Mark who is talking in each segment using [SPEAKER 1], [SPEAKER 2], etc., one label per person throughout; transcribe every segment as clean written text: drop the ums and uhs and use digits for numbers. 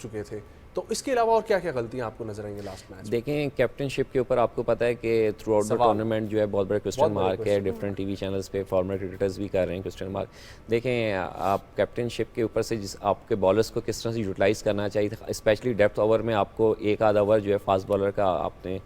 [SPEAKER 1] چکے تھے. تو اس کے علاوہ اور کیا کیا غلطیاں آپ کو نظر آئیں گے لاسٹ میچ؟
[SPEAKER 2] دیکھیں کیپٹن شپ کے اوپر آپ کو پتہ ہے کہ تھرو آؤٹ دا ٹورنامنٹ جو ہے بہت بڑا کوسچن مارک ہے. ڈفرینٹ ٹی وی چینلز پہ فارمر کرکٹرز بھی کر رہے ہیں کوسچن مارک. دیکھیں آپ کیپٹن شپ کے اوپر سے آپ کے بالرس کو کس طرح سے یوٹیلائز کرنا چاہیے تھا, اسپیشلی ڈیپتھ اوور میں آپ کو ایک آدھا اوور جو ہے فاسٹ بالر کا آپ نے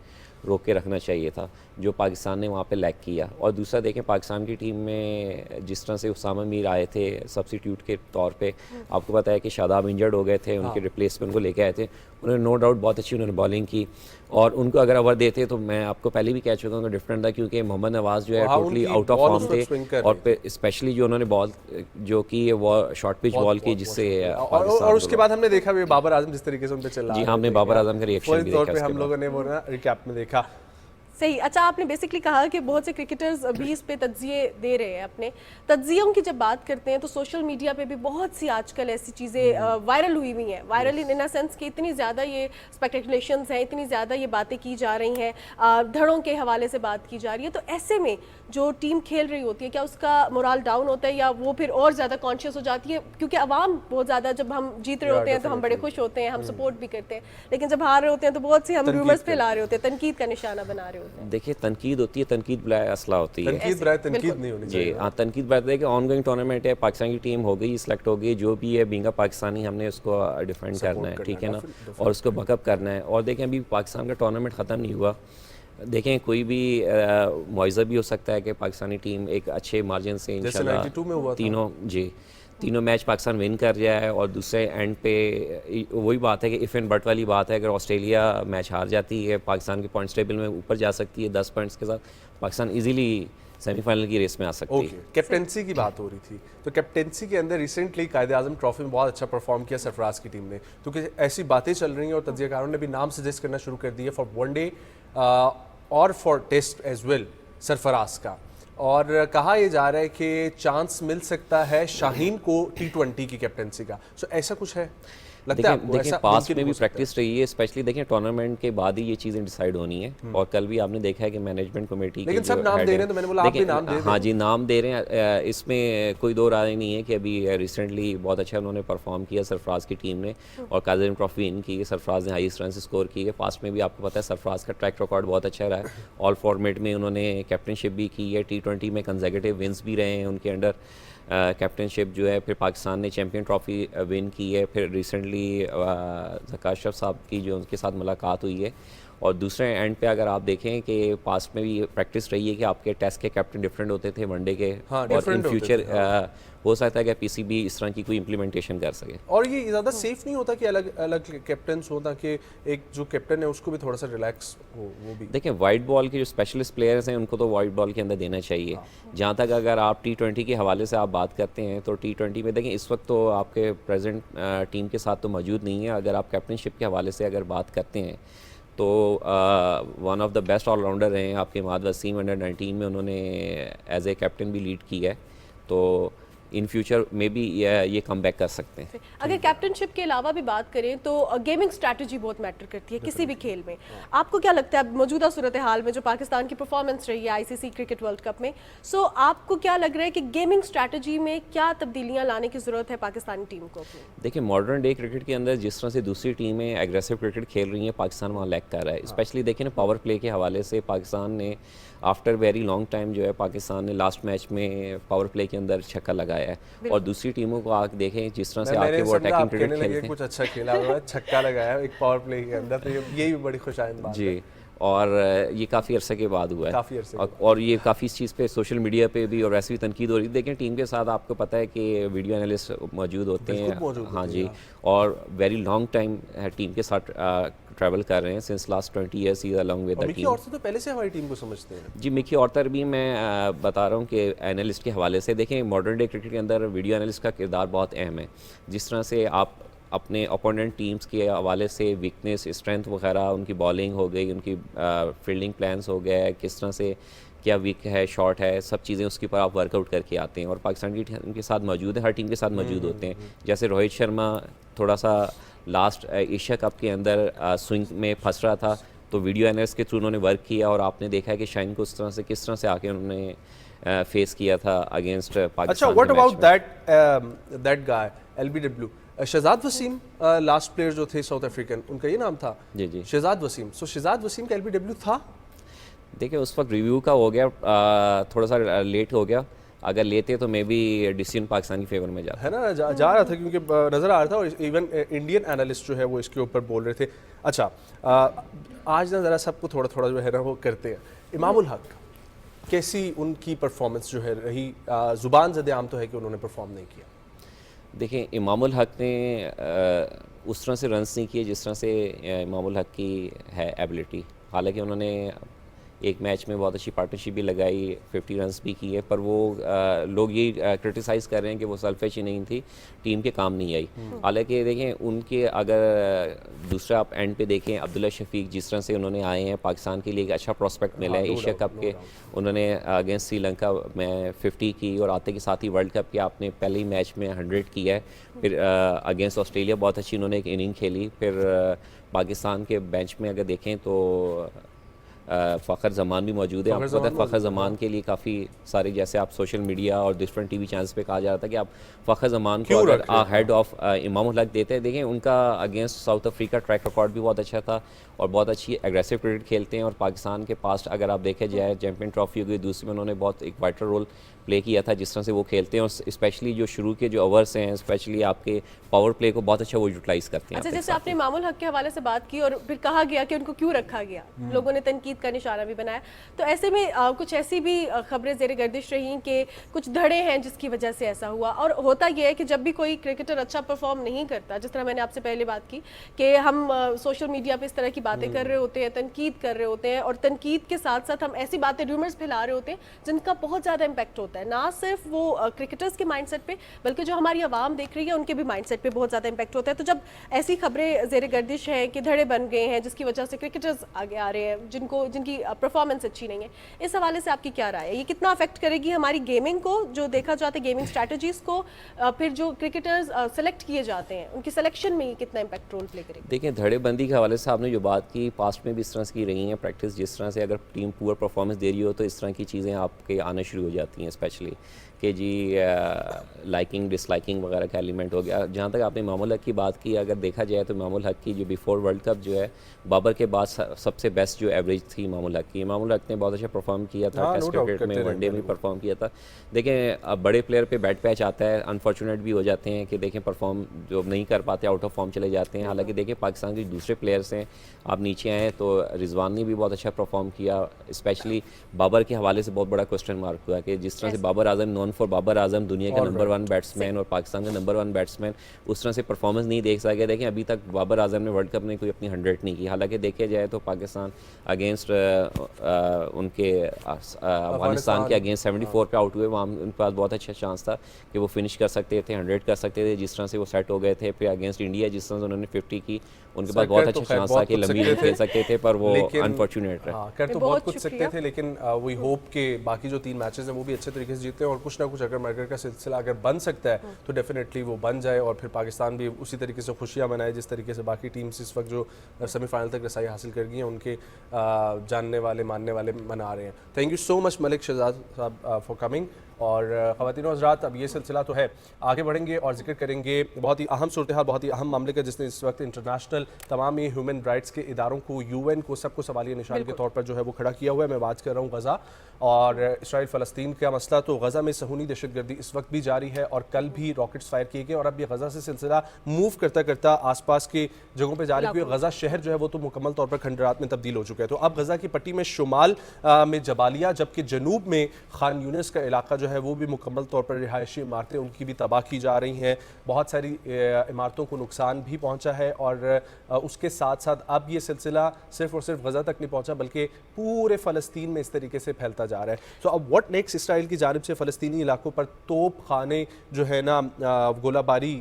[SPEAKER 2] روک کے رکھنا چاہیے تھا, جو پاکستان نے وہاں پہ لیگ کیا. اور دوسرا دیکھیں پاکستان کی ٹیم میں جس طرح سے اسامہ میر آئے تھے سبسٹیٹیوٹ کے طور پہ, آپ کو پتہ ہے کہ شاداب انجرڈ ہو گئے تھے, ان کے ریپلیسمنٹ کو لے کے آئے تھے, انہوں نے نو ڈاؤٹ بہت اچھی انہوں نے بالنگ کی. اور ان کو اگر اوور دیتے تو میں آپ کو پہلے بھی کہہ چکا ہوں کہ ڈفرینٹ تھا, کیونکہ محمد نواز جو ہے ٹوٹلی آؤٹ آف فارم تھے, اور پھر اسپیشلی جو انہوں نے بال جو کی وہ شارٹ پچ بال کی جس سے
[SPEAKER 1] اور اس کے بعد ہم نے دیکھا بابر اعظم جس طریقے سے ان پہ چل رہا ہے.
[SPEAKER 2] جی ہم نے بابر اعظم کا ریئیکشن بھی دیکھا,
[SPEAKER 1] ہم لوگوں نے وہ ریکیپ میں دیکھا.
[SPEAKER 3] صحیح. اچھا آپ نے بیسکلی کہا کہ بہت سے کرکٹرز بھی اس پہ تجزیے دے رہے ہیں. اپنے تجزیوں کی جب بات کرتے ہیں تو سوشل میڈیا پہ بھی بہت سی آج کل ایسی چیزیں وائرل ہوئی ہوئی ہیں. وائرل ان اے سینس کہ اتنی زیادہ یہ اسپیکٹیکولیشنز ہیں, اتنی زیادہ یہ باتیں کی جا رہی ہیں, دھڑوں کے حوالے سے بات کی جا رہی ہے. تو ایسے میں جو ٹیم کھیل رہی ہوتی ہے کیا اس کا مورال ڈاؤن ہوتا ہے یا وہ پھر اور زیادہ کانشیس ہو جاتی ہے؟ کیونکہ عوام بہت زیادہ جب ہم جیت رہے ہوتے ہیں تو ہم بڑے خوش ہوتے ہیں, ہم سپورٹ بھی کرتے ہیں, لیکن جب ہار رہے ہوتے ہیں تو بہت سی ہم رومرز پھیلا رہے ہوتے ہیں, تنقید کا نشانہ بنا رہے ہوتے ہیں.
[SPEAKER 2] دیکھیے تنقید ہوتی ہے, تنقید بلائے اسلحہ ہوتی ہے.
[SPEAKER 1] تنقید برائے تنقید نہیں ہونی چاہیے.
[SPEAKER 2] جی ہاں, تنقید برائے ہے کہ آن گوئنگ ٹورنامنٹ ہے, پاکستان کی ٹیم ہو گئی, سلیکٹ ہو گئی, جو بھی ہے بینگا پاکستانی ہم نے اس کو ڈیفینڈ کرنا ہے, ٹھیک ہے نا, اور اس کو بیک اپ کرنا ہے. اور دیکھیں ابھی پاکستان کا ٹورنامنٹ ختم نہیں ہوا. دیکھیں کوئی بھی معاوضہ بھی ہو سکتا ہے کہ پاکستانی ٹیم ایک اچھے مارجن سے انشاءاللہ تینوں میچ پاکستان ون کر جائے. اور دوسرے اینڈ پہ وہی بات ہے کہ ایف اینڈ بٹ والی بات ہے, اگر آسٹریلیا میچ ہار جاتی ہے پاکستان کے پوائنٹس ٹیبل میں اوپر جا سکتی ہے 10 پوائنٹس کے ساتھ, پاکستان ایزیلی سیمی فائنل کی ریس میں آ سکتی ہے.
[SPEAKER 1] کیپٹنسی کی بات ہو رہی تھی, تو کیپٹنسی کے اندر ریسنٹلی قائد اعظم ٹرافی میں بہت اچھا پرفارم کیا سرفراز کی ٹیم نے, کیونکہ ایسی باتیں چل رہی ہیں اور تجزیہ کاروں نے بھی نام سجیسٹ کرنا شروع کر دی ہے فار ون ڈے اور فار ٹیسٹ ایز ویل سرفراز کا. اور کہا یہ جا رہا ہے کہ چانس مل سکتا ہے شاہین کو T20 کی کیپٹنسی کا. سو ایسا کچھ ہے لگتا ہے آپ کو؟
[SPEAKER 2] دیکھیں پاس میں بھی پریکٹس رہی ہے, اسپیشلی دیکھیں ٹورنامنٹ کے بعد ہی یہ چیزیں ڈیسائیڈ ہونی ہے. اور کل بھی آپ نے دیکھا ہے کہ مینجمنٹ کمیٹی
[SPEAKER 1] لیکن سب نام دے رہے ہیں, تو میں نے بولا آپ بھی نام دے دیں.
[SPEAKER 2] ہاں جی نام دے رہے ہیں, اس میں کوئی دو رائے نہیں ہے کہ ابھی ریسنٹلی بہت اچھا انہوں نے پرفارم کیا سرفراز کی ٹیم نے, اور قائد اعظم ٹرافی ان کی, سرفراز نے ہائیسٹ رنز اسکور کیے. فاسٹ میں بھی آپ کو پتہ ہے سرفراز کا ٹریک ریکارڈ بہت اچھا رہا ہے, آل فارمیٹ میں انہوں نے کیپٹن شپ بھی کی ہے, T20 میں کنزیکٹیو ونس بھی رہے ہیں ان کے انڈر کیپٹن شپ جو ہے. پھر پاکستان نے چیمپئن ٹرافی ون کی ہے. پھر ریسنٹلی ذکا اشرف صاحب کی جو ان کے ساتھ ملاقات ہوئی ہے. اور دوسرے اینڈ پہ اگر آپ دیکھیں کہ پاسٹ میں بھی پریکٹس رہی ہے کہ آپ کے ٹیسٹ کے کیپٹن ڈفرینٹ ہوتے تھے ون ڈے کے, اور ان فیوچر ہو سکتا ہے کہ پی سی بی اس طرح کی کوئی امپلیمنٹیشن کر سکے.
[SPEAKER 1] اور یہ زیادہ سیف نہیں ہوتا کہ الگ الگ کیپٹنس ہو, تاکہ ایک جو کیپٹن ہے اس کو بھی تھوڑا سا ریلیکس ہو. وہ بھی
[SPEAKER 2] دیکھیں وائٹ بال کے جو اسپیشلسٹ پلیئرز ہیں ان کو تو وائٹ بال کے اندر دینا چاہیے. جہاں تک اگر آپ T20 کے حوالے سے آپ بات کرتے ہیں تو T20 میں دیکھیں اس وقت تو آپ کے پریزنٹ ٹیم کے ساتھ تو موجود نہیں ہے. اگر آپ کیپٹن شپ کے حوالے سے اگر بات کرتے ہیں تو one of the best all rounder رہے ہیں آپ کے اماد وسیم, انڈر 19 میں انہوں نے ایز اے کیپٹن بھی لیڈ کی ہے. تو ان فیوچر میں بھی یہ کم بیک کر سکتے ہیں.
[SPEAKER 3] اگر کیپٹن شپ کے علاوہ بھی بات کریں تو گیمنگ اسٹریٹجی بہت میٹر کرتی ہے کسی بھی کھیل میں. آپ کو کیا لگتا ہے موجودہ صورتحال میں جو پاکستان کی پرفارمنس رہی ہے ICC کرکٹ ورلڈ کپ میں, سو آپ کو کیا لگ رہا ہے کہ گیمنگ اسٹریٹجی میں کیا تبدیلیاں لانے کی ضرورت ہے پاکستانی ٹیم کو؟
[SPEAKER 2] دیکھیں ماڈرن ڈے کرکٹ کے اندر جس طرح سے دوسری ٹیمیں ایگریسو کرکٹ کھیل رہی ہیں, پاکستان وہاں لیگ کر رہا ہے. اسپیشلی دیکھیں نا پاور پلے کے حوالے سے پاکستان نے آفٹر ویری لانگ ٹائم جو ہے پاکستان نے لاسٹ میچ میں پاور پلے کے اندر چھکا لگایا ہے. اور دوسری ٹیموں کو آ کے دیکھیں جس طرح سے آ کے وہ اٹیکنگ کرکٹ کھیلتے ہیں,
[SPEAKER 1] کچھ اچھا کھیلا ہوا ہے, چھکا لگایا ایک پاور پلے کے اندر, تو یہ بھی بڑی خوش آئند بات ہے.
[SPEAKER 2] جی, اور یہ کافی عرصے کے بعد ہوا ہے, اور یہ کافی اس چیز پہ سوشل میڈیا پہ بھی اور ویسے بھی تنقید ہو رہی ہے. دیکھیں ٹیم کے ساتھ آپ کو پتہ ہے کہ ویڈیو انالسٹ موجود ہوتے ہیں, ہاں جی, اور ویری لانگ ٹائم ٹیم کے ساتھ ٹریول کر رہے ہیں since last 20 years he along with the team.
[SPEAKER 1] مکی آرتر تو پہلے سے ہماری ٹیم کو سمجھتے ہیں.
[SPEAKER 2] جی مکی آرتر بھی میں بتا رہا ہوں کہ اینالسٹ کے حوالے سے دیکھیں ماڈرن ڈے کرکٹ کے اندر ویڈیو انالسٹ کا کردار بہت اہم ہے. جس طرح سے آپ اپنے اپوننٹ ٹیمز کے حوالے سے ویکنیس, اسٹرینتھ وغیرہ, ان کی بالنگ ہو گئی, ان کی فیلڈنگ پلانس ہو گئے, کس طرح سے کیا ویک ہے, شارٹ ہے, سب چیزیں اس کے اوپر آپ ورک آؤٹ کر کے آتے ہیں. اور پاکستان کی ٹیم کے ساتھ موجود ہے, ہر ٹیم کے ساتھ موجود ہوتے ہیں. جیسے روہت شرما تھوڑا سا لاسٹ ایشیا کپ کے اندر سوئنگ میں پھنس رہا تھا, تو ویڈیو انالسٹ کے تھرو انہوں نے ورک کیا, اور آپ نے دیکھا ہے کہ شاہین کو اس طرح سے کس طرح سے آ کے انہوں نے فیس کیا تھا اگینسٹ
[SPEAKER 1] اچھا
[SPEAKER 2] Pakistan.
[SPEAKER 1] What about that guy LBW Shahzad Wasim last player جو تھے ساؤتھ افریقن, ان کا یہ نام تھا
[SPEAKER 2] جی
[SPEAKER 1] شہزاد وسیم. سو شہزاد وسیم کا LBW تھا.
[SPEAKER 2] دیکھیں اس وقت ریویو کا ہو گیا, تھوڑا سا لیٹ ہو گیا, اگر لیتے تو مے بی ڈیسیژن پاکستان کی فیور میں جاتا
[SPEAKER 1] ہے نا, جا رہا تھا کیونکہ نظر آ رہا تھا, اور ایون انڈین انالسٹ جو ہے وہ اس کے اوپر بول رہے تھے. اچھا آج نا ذرا سب کو تھوڑا تھوڑا جو ہے نا وہ کرتے ہیں. امام الحق کیسی ان کی پرفارمنس جو ہے رہی؟ زبان زد عام تو ہے کہ انہوں نے پرفارم نہیں کیا.
[SPEAKER 2] دیکھیں امام الحق نے اس طرح سے رنس نہیں کیے جس طرح سے امام الحق کی ہے ایبلٹی. حالانکہ انہوں نے ایک میچ میں بہت اچھی پارٹنرشپ بھی لگائی, 50 رنس بھی کیے, پر وہ لوگ یہ کرٹیسائز کر رہے ہیں کہ وہ سیلفش ہی نہیں تھی, ٹیم کے کام نہیں آئی. حالانکہ دیکھیں ان کے اگر دوسرا آپ اینڈ پہ دیکھیں, عبداللہ شفیق جس طرح سے انہوں نے آئے ہیں, پاکستان کے لیے ایک اچھا پراسپیکٹ ملا ہے. ایشیا کپ کے انہوں نے اگینسٹ سری لنکا میں 50 کی, اور آتے کے ساتھ ہی ورلڈ کپ کے آپ نے پہلے ہی میچ میں 100 کیا ہے. پھر اگینسٹ آسٹریلیا بہت اچھی انہوں نے ایک اننگ کھیلی. پھر پاکستان کے بینچ میں اگر دیکھیں تو فخر زمان بھی موجود ہے. آپ کو پتہ ہے فخر زمان کے لیے کافی سارے, جیسے آپ سوشل میڈیا اور ڈفرینٹ ٹی وی چینلز پہ کہا جاتا ہے کہ آپ فخر زمان کو اگر ہیڈ آف امام الحق دیتے ہیں. دیکھیں ان کا against South Africa track record بھی بہت اچھا تھا, اور بہت اچھی ایگریسو کرکٹ کھیلتے ہیں. اور پاکستان کے پاسٹ اگر آپ دیکھا جائے, چیمپئن ٹرافی ہو گئی, دوسری میں انہوں نے بہت ایک وائٹل رول پلے کیا تھا جس طرح سے وہ کھیلتے ہیں. اور اسپیشلی جو شروع کے جو اوورس ہیں, اسپیشلی آپ کے پاور پلے کو بہت اچھا وہ یوٹیلائز کرتے ہیں.
[SPEAKER 3] اچھا جیسے آپ نے امام الحق کے حوالے سے بات کی, اور پھر کہا گیا کہ ان کو کیوں رکھا گیا, لوگوں نے تنقید کا نشانہ بھی بنایا, تو ایسے میں کچھ ایسی بھی خبریں زیر گردش رہیں کہ کچھ دھڑے ہیں جس کی وجہ سے ایسا ہوا. اور ہوتا یہ ہے کہ جب بھی کوئی کرکٹر اچھا پرفارم نہیں کرتا, جس طرح میں نے آپ سے پہلے بات کی کہ ہم سوشل میڈیا پہ اس طرح کی باتیں کر رہے ہوتے ہیں, تنقید کر رہے ہوتے ہیں, اور تنقید کے ساتھ ساتھ ہم ایسی باتیں ریومرز پھیلا رہے ہوتے ہیں جن کا بہت زیادہ امپیکٹ ہوتا ہے, نہ صرف وہ کرکٹرز کے مائنڈ سیٹ پہ بلکہ جو ہماری عوام دیکھ رہی ہے ان کے بھی مائنڈ سیٹ پہ بہت زیادہ امپیکٹ ہوتا ہے. تو جب ایسی خبریں زیر گردش ہیں کہ دھڑے بن گئے ہیں جس کی وجہ سے کرکٹرز آگے آ رہے ہیں جن کی پرفارمنس اچھی نہیں ہے, اس حوالے سے آپ کی کیا رائے ہے؟ یہ کتنا افیکٹ کرے گی ہماری گیمنگ کو, جو دیکھا جاتا ہے گیمنگ اسٹریٹجیز کو, پھر جو کرکٹرز سلیکٹ کیے جاتے ہیں ان کی سلیکشن میں یہ کتنا امپیکٹ رول پلے کرے گی؟
[SPEAKER 2] دیکھیں دھڑے بندی کے حوالے سے آپ نے جو بات کی, پاسٹ میں بھی اس طرح کی رہی ہیں پریکٹس, جس طرح سے اگر ٹیم پور پرفارمنس دے رہی ہو تو اس طرح کی چیزیں آپ کے آنا شروع ہو جاتی ہیں, اسپیشلی کہ جی لائکنگ ڈس لائکنگ وغیرہ کا ایلیمنٹ ہو گیا. جہاں تک آپ نے امام الحق کی بات کی, اگر دیکھا جائے تو امام الحق کی جو بیفور ورلڈ کپ جو ہے, بابر کے بعد سب سے بیسٹ جو ایوریج تھی امام الحق کی. امام الحق نے بہت اچھا پرفارم کیا تھا ٹیسٹ کرکٹ میں, ون ڈے میں پرفارم کیا تھا. دیکھیں اب بڑے پلیئر پہ بیٹ پیچ آتا ہے, انفارچونیٹ بھی ہو جاتے ہیں کہ دیکھیں پرفارم جو نہیں کر پاتے, آؤٹ آف فارم چلے جاتے ہیں. حالانکہ دیکھیں پاکستان کے دوسرے پلیئرس ہیں, آپ نیچے آئیں تو رضوان نے بھی بہت اچھا پرفارم کیا. اسپیشلی بابر کے حوالے سے بہت بڑا کوسچن مارک ہوا کہ جس طرح سے بابر اعظم, نون فار بابر اعظم, دنیا کا نمبر 1 بیٹسمین اور پاکستان کا نمبر 1 بیٹسمین, اس طرح سے پرفارمنس نہیں دیکھ سکے. دیکھیں ابھی تک بابر اعظم نے ورلڈ کپ میں کوئی اپنی 100 نہیں کی. حالانکہ دیکھا جائے تو پاکستان اگینسٹ ان کے افغانستان کے اگینسٹ 74 پہ آؤٹ ہوئے, وہاں ان کے پاس بہت اچھا چانس تھا کہ وہ فنش کر سکتے تھے, 100 کر سکتے تھے, جس طرح سے وہ سیٹ ہو گئے تھے. پھر اگینسٹ انڈیا جس طرح سے انہوں نے 50 کی, ان کے پاس بہت اچھا چانس تھا کہ لمبی نہیں کھیل سکتے تھے, پر وہ انفارچونیٹ رہے.
[SPEAKER 1] کر تو بہت کچھ سکتے تھے, لیکن وی ہوپ کہ باقی جو 3 میچز ہیں وہ بھی اچھے طریقے سے جیتے ہیں, اور کچھ نہ کچھ اگر مرگر کا سلسلہ اگر بن سکتا ہے تو ڈیفینیٹلی وہ بن جائے, اور پھر پاکستان بھی اسی طریقے سے خوشیاں منائے جس طریقے سے باقی ٹیمز اس وقت جو سیمی فائنل تک رسائی حاصل کر گئی ہیں ان کے جاننے والے ماننے والے منا رہے ہیں. تھینک یو سو مچ ملک شہزاد صاحب فار کمنگ. اور خواتین و حضرات, اب یہ سلسلہ تو ہے, آگے بڑھیں گے اور ذکر کریں گے بہت ہی اہم صورتحال, بہت ہی اہم معاملے کا, جس نے اس وقت انٹرنیشنل تمام ہی ہیومن رائٹس کے اداروں کو, UN کو, سب کو سوالیہ نشان کے طور پر جو ہے وہ کھڑا کیا ہوا ہے. میں بات کر رہا ہوں غزہ اور اسرائیل فلسطین کا مسئلہ. تو غزہ میں صہیونی دہشت گردی اس وقت بھی جاری ہے, اور کل بھی راکٹس فائر کیے گئے, اور اب یہ غزہ سے سلسلہ موو کرتا کرتا آس پاس کی جگہوں پہ جاری ہوئی. غزہ شہر جو ہے وہ تو مکمل طور پر کھنڈرات میں تبدیل ہو چکا ہے. تو اب غزہ کی پٹی میں شمال میں جبالیہ, جبکہ جنوب میں خان یونس کا علاقہ جو ہے وہ بھی مکمل طور پر رہائشی عمارتیں ان کی بھی تباہ کی جا رہی ہیں. بہت ساری عمارتوں کو نقصان بھی پہنچا ہے, اور اس کے ساتھ ساتھ اب یہ سلسلہ صرف اور صرف غزہ تک نہیں پہنچا بلکہ پورے فلسطین میں اس طریقے سے پھیلتا جا رہا ہے. تو اب واٹ نیکسٹ؟ اسرائیل کی جانب سے فلسطینی علاقوں پر توپ خانے جو ہے نا گولہ باری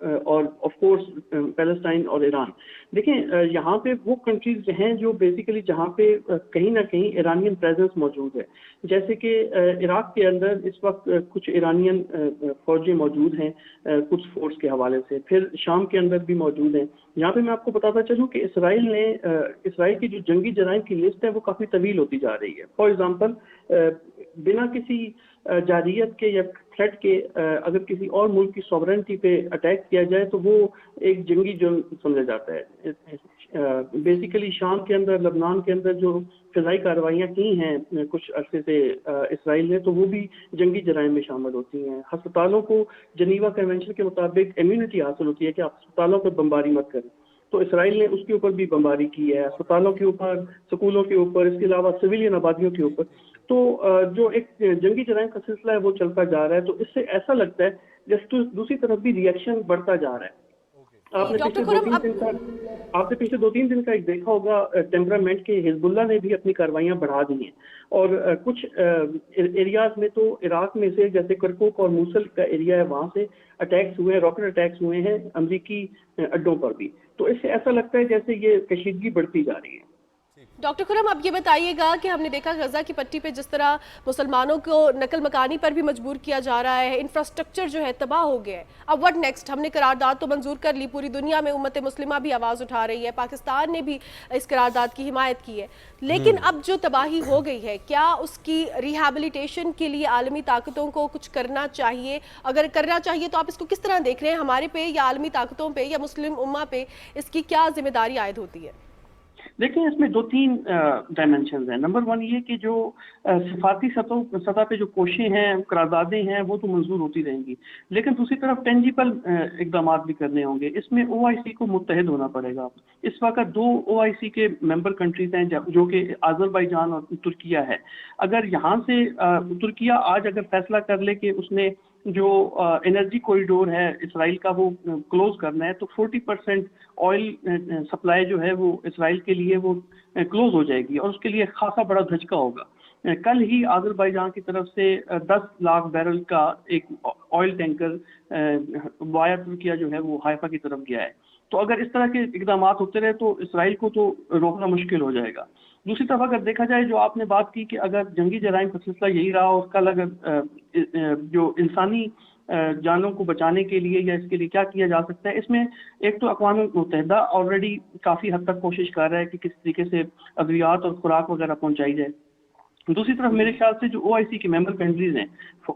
[SPEAKER 4] اور آف کورس پیلسٹائن اور ایران. دیکھیں یہاں پہ وہ کنٹریز ہیں جو بیسیکلی جہاں پہ کہیں نہ کہیں ایرانین پریزنس موجود ہے. جیسے کہ عراق کے اندر اس وقت کچھ ایرانین فوجیں موجود ہیں کچھ فورس کے حوالے سے, پھر شام کے اندر بھی موجود ہیں. یہاں پہ میں آپ کو بتاتا چلوں کہ اسرائیل کی جو جنگی جرائم کی لسٹ ہے وہ کافی طویل ہوتی جا رہی ہے. فار ایگزامپل بنا کسی جارحیت کے یا تھریٹ کے اگر کسی اور ملک کی سوورنٹی پہ اٹیک کیا جائے تو وہ ایک جنگی جرم سمجھا جاتا ہے. بیسیکلی شام کے اندر, لبنان کے اندر جو فضائی کارروائیاں کی ہیں کچھ عرصے سے اسرائیل نے, تو وہ بھی جنگی جرائم میں شامل ہوتی ہیں. ہسپتالوں کو جنیوا کنونشن کے مطابق امیونٹی حاصل ہوتی ہے کہ آپ ہسپتالوں پر بمباری مت کریں, تو اسرائیل نے اس کے اوپر بھی بمباری کی ہے, ہسپتالوں کے اوپر, سکولوں کے اوپر, اس کے علاوہ سویلین آبادیوں کے اوپر. تو جو ایک جنگی جرائم کا سلسلہ ہے وہ چلتا جا رہا ہے. تو اس سے ایسا لگتا ہے جیسے دوسری طرف بھی ریئیکشن بڑھتا جا رہا ہے. آپ نے پچھلے 2-3 دن کا ایک دیکھا ہوگا ٹیمپرامنٹ کے حزب اللہ نے بھی اپنی کارروائیاں بڑھا دی ہیں, اور کچھ ایریاز میں تو عراق میں سے جیسے کرکوک اور موصل کا ایریا ہے وہاں سے اٹیکس ہوئے ہیں, راکٹ اٹیکس ہوئے ہیں امریکی اڈوں پر بھی. تو اس سے ایسا لگتا ہے جیسے یہ کشیدگی بڑھتی جا رہی ہے.
[SPEAKER 3] ڈاکٹر خرم اب یہ بتائیے گا کہ ہم نے دیکھا غزہ کی پٹی پہ جس طرح مسلمانوں کو نقل مکانی پر بھی مجبور کیا جا رہا ہے, انفراسٹرکچر جو ہے تباہ ہو گیا ہے. اب وٹ نیکسٹ؟ ہم نے قرارداد تو منظور کر لی, پوری دنیا میں امت مسلمہ بھی آواز اٹھا رہی ہے, پاکستان نے بھی اس قرارداد کی حمایت کی ہے, لیکن اب جو تباہی ہو گئی ہے کیا اس کی ریہیبلیٹیشن کے لیے عالمی طاقتوں کو کچھ کرنا چاہیے؟ اگر کرنا چاہیے تو آپ اس کو کس طرح دیکھ رہے ہیں, ہمارے پہ یا عالمی طاقتوں پہ یا مسلم امہ پہ اس کی کیا ذمہ داری عائد ہوتی ہے؟
[SPEAKER 4] دیکھیں اس میں 2-3 ڈائمنشنز ہیں. نمبر 1 یہ کہ جو سفارتی سطح پہ جو کوششیں ہیں, قراردادیں ہیں, وہ تو منظور ہوتی رہیں گی, لیکن دوسری طرف ٹینجیبل اقدامات بھی کرنے ہوں گے. اس میں OIC کو متحد ہونا پڑے گا. اس وقت 2 OIC کے ممبر کنٹریز ہیں جو کہ آذربائیجان اور ترکیہ ہے. اگر یہاں سے ترکیہ آج اگر فیصلہ کر لے کہ اس نے جو انرجی کوریڈور ہے اسرائیل کا وہ کلوز کرنا ہے, تو 40% آئل سپلائی جو ہے وہ اسرائیل کے لیے وہ کلوز ہو جائے گی, اور اس کے لیے خاصا بڑا دھچکا ہوگا. کل ہی آذربائیجان کی طرف سے 10 لاکھ بیرل کا ایک آئل ٹینکر وایا ترکیہ جو ہے وہ حائفہ کی طرف گیا ہے. تو اگر اس طرح کے اقدامات ہوتے رہے تو اسرائیل کو تو روکنا مشکل ہو جائے گا. دوسری طرف اگر دیکھا جائے جو آپ نے بات کی کہ اگر جنگی جرائم کا سلسلہ یہی رہا اور کل اگر جو انسانی جانوں کو بچانے کے لیے یا اس کے لیے کیا کیا جا سکتا ہے, اس میں ایک تو اقوام متحدہ آلریڈی کافی حد تک کوشش کر رہا ہے کہ کس طریقے سے ادویات اور خوراک وغیرہ پہنچائی جائے. دوسری طرف میرے خیال سے جو OIC کے ممبر کنٹریز ہیں,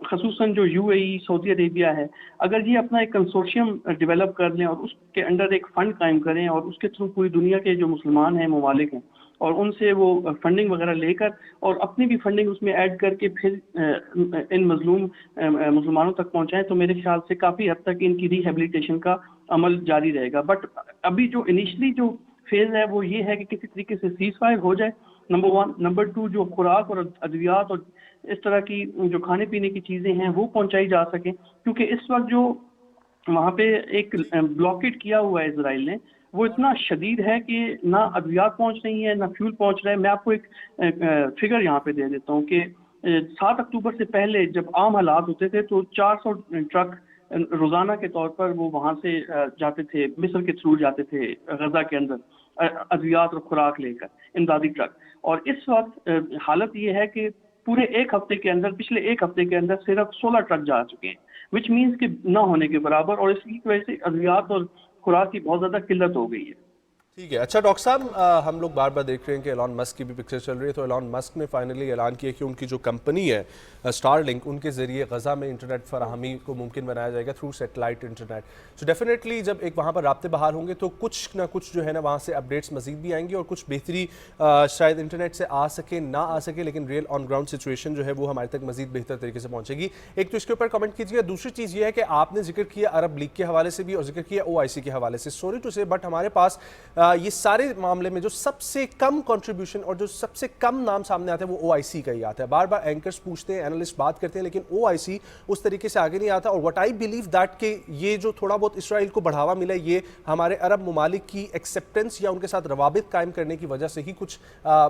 [SPEAKER 4] خصوصاً جو UAE, سعودی عربیہ ہے, اگر یہ اپنا ایک کنسورشیم ڈیولپ کر لیں اور اس کے انڈر ایک فنڈ قائم کریں اور اس کے تھرو پوری دنیا کے جو مسلمان ہیں, ممالک ہیں, اور ان سے وہ فنڈنگ وغیرہ لے کر اور اپنی بھی فنڈنگ اس میں ایڈ کر کے پھر ان مظلوم مسلمانوں تک پہنچائیں, تو میرے خیال سے کافی حد تک ان کی ریہیبلیٹیشن کا عمل جاری رہے گا. بٹ ابھی جو انیشلی جو فیز ہے وہ یہ ہے کہ کسی طریقے سے سیز فائر ہو جائے, نمبر 1. نمبر 2 جو خوراک اور ادویات اور اس طرح کی جو کھانے پینے کی چیزیں ہیں وہ پہنچائی جا سکیں, کیونکہ اس وقت جو وہاں پہ ایک بلاکیٹ کیا ہوا ہے اسرائیل نے وہ اتنا شدید ہے کہ نہ ادویات پہنچ رہی ہیں نہ فیول پہنچ رہا ہے. میں آپ کو ایک فگر یہاں پہ دے دیتا ہوں کہ 7 اکتوبر سے پہلے جب عام حالات ہوتے تھے تو 400 ٹرک روزانہ کے طور پر وہ وہاں سے جاتے تھے, مصر کے تھرو جاتے تھے غزہ کے اندر ادویات اور خوراک لے کر, امدادی ٹرک. اور اس وقت حالت یہ ہے کہ پورے ایک ہفتے کے اندر, پچھلے ایک ہفتے کے اندر صرف 16 ٹرک جا چکے ہیں, وچ مینس کہ نہ ہونے کے برابر, اور اس کی وجہ سے ادویات اور خوراک کی بہت زیادہ قلت ہو گئی ہے.
[SPEAKER 1] ٹھیک ہے. اچھا ڈاکٹر صاحب, ہم لوگ بار بار دیکھ رہے ہیں کہ ایلان مسک کی بھی پکچر چل رہی ہے, تو ایلان مسک نے فائنلی اعلان کیا کہ ان کی جو کمپنی ہے اسٹار لنک, ان کے ذریعے غزہ میں انٹرنیٹ فراہمی کو ممکن بنایا جائے گا through satellite internet. So definitely جب ایک وہاں پر رابطے بحال ہوں گے تو کچھ نہ کچھ جو ہے نا وہاں سے اپڈیٹس مزید بھی آئیں گی, اور کچھ بہتری شاید انٹرنیٹ سے آ سکے نہ آ سکے, لیکن ریئل آن گراؤنڈ سچویشن جو ہے وہ ہمارے تک مزید بہتر طریقے سے پہنچے گی. ایک تو اس کے اوپر کمنٹ کیجیے. دوسری چیز یہ ہے کہ آپ نے ذکر کیا عرب لیگ کے حوالے سے بھی اور ذکر کیا OIC کے حوالے سے. سوری ٹو سے بٹ ہمارے پاس یہ سارے معاملے میں جو سب سے کم کنٹریبیوشن اور جو سب سے کم نام سامنے آتا ہے وہ او آئی سی کا ہی آتا ہے. بار بار اینکرز پوچھتے ہیں, اینالسٹ بات کرتے ہیں, لیکن او آئی سی اس طریقے سے آگے نہیں آتا. اور وٹ آئی بلیو دیٹ کہ یہ جو تھوڑا بہت اسرائیل کو بڑھاوا ملا یہ ہمارے عرب ممالک کی ایکسیپٹنس یا ان کے ساتھ روابط قائم کرنے کی وجہ سے ہی کچھ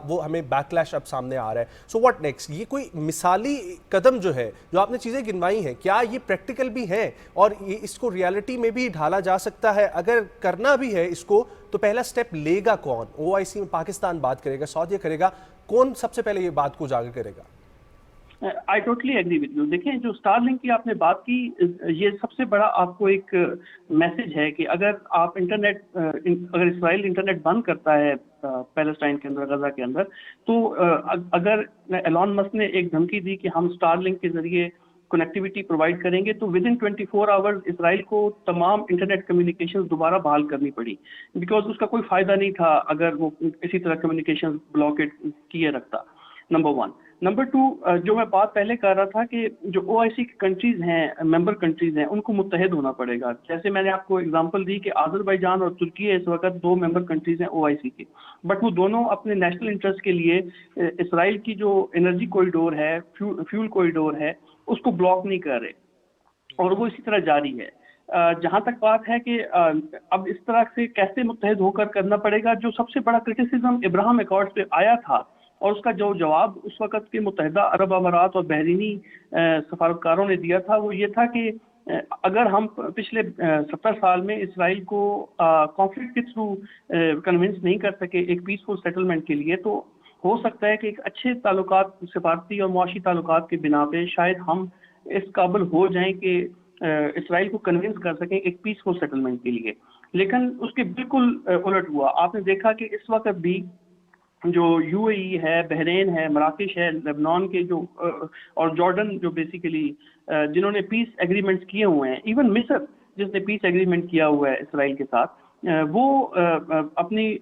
[SPEAKER 1] وہ ہمیں بیکلیش اب سامنے آ رہا ہے. So what next? یہ کوئی مثالی قدم جو ہے جو آپ نے چیزیں گنوائی ہیں, کیا یہ پریکٹیکل بھی ہیں اور یہ اس کو ریالٹی میں بھی ڈھالا جا سکتا ہے؟ اگر کرنا بھی ہے اس کو تو پہلا سٹیپ لے گا کون؟ او آئی سی میں پاکستان بات کرے گا, سعودیہ کرے گا, کون سب سے پہلے یہ بات کو اجاگر کرے گا؟
[SPEAKER 4] I totally agree with you. دیکھیں جو اسٹار لنک کی آپ نے بات کی, یہ سب سے بڑا آپ کو ایک میسج ہے کہ اگر آپ اگر اسرائیل انٹرنیٹ بند کرتا ہے پیلسٹائن کے اندر, غزہ کے اندر, تو اگر ایلون مسک نے ایک دھمکی دی کہ ہم اسٹار لنک کے ذریعے کنیکٹیوٹی پرووائڈ کریں گے, تو ود ان 24 آورز اسرائیل کو تمام انٹرنیٹ کمیونیکیشن دوبارہ بحال کرنی پڑی, بیکاز اس کا کوئی فائدہ نہیں تھا اگر وہ اسی طرح کمیونیکیشن بلاکیڈ کیے رکھتا. نمبر 1. نمبر 2, جو میں بات پہلے کر رہا تھا کہ جو او آئی سی کی کنٹریز ہیں, ممبر کنٹریز ہیں, ان کو متحد ہونا پڑے گا. جیسے میں نے آپ کو اگزامپل دی کہ آذربائیجان اور ترکی اس وقت 2 ممبر کنٹریز ہیں او آئی سی کی, بٹ وہ دونوں اپنے نیشنل انٹرسٹ کے لیے اسرائیل کی جو انرجی کوریڈور ہے, فیول کوریڈور ہے, اس کو بلاک نہیں کر رہے, اور وہ اسی طرح جاری ہے. جہاں تک بات ہے کہ اب اس طرح سے کیسے متحد ہو کر کرنا پڑے گا, جو سب سے بڑا کرٹیسزم ابراہیم ایکارڈ پہ آیا تھا اور اس کا جو جواب اس وقت کے متحدہ عرب امارات اور بحرینی سفارتکاروں نے دیا تھا, وہ یہ تھا کہ اگر ہم پچھلے 70 سال میں اسرائیل کو کانفلکٹ کے تھرو کنونس نہیں کر سکے ایک پیسفل سیٹلمنٹ کے لیے, تو ہو سکتا ہے کہ ایک اچھے تعلقات, سفارتی اور معاشی تعلقات کے بنا پہ شاید ہم اس قابل ہو جائیں کہ اسرائیل کو کنونس کر سکیں ایک پیسفل سیٹلمنٹ کے لیے. لیکن اس کے بالکل الٹ ہوا. آپ نے دیکھا کہ اس وقت بھی جو یو اے ای ہے, بحرین ہے, مراکش ہے, لبنان کے جو اور جارڈن جو بیسیکلی جنہوں نے پیس ایگریمنٹس کیے ہوئے ہیں, ایون مصر جس نے پیس ایگریمنٹ کیا ہوا ہے اسرائیل کے ساتھ, وہ اپنی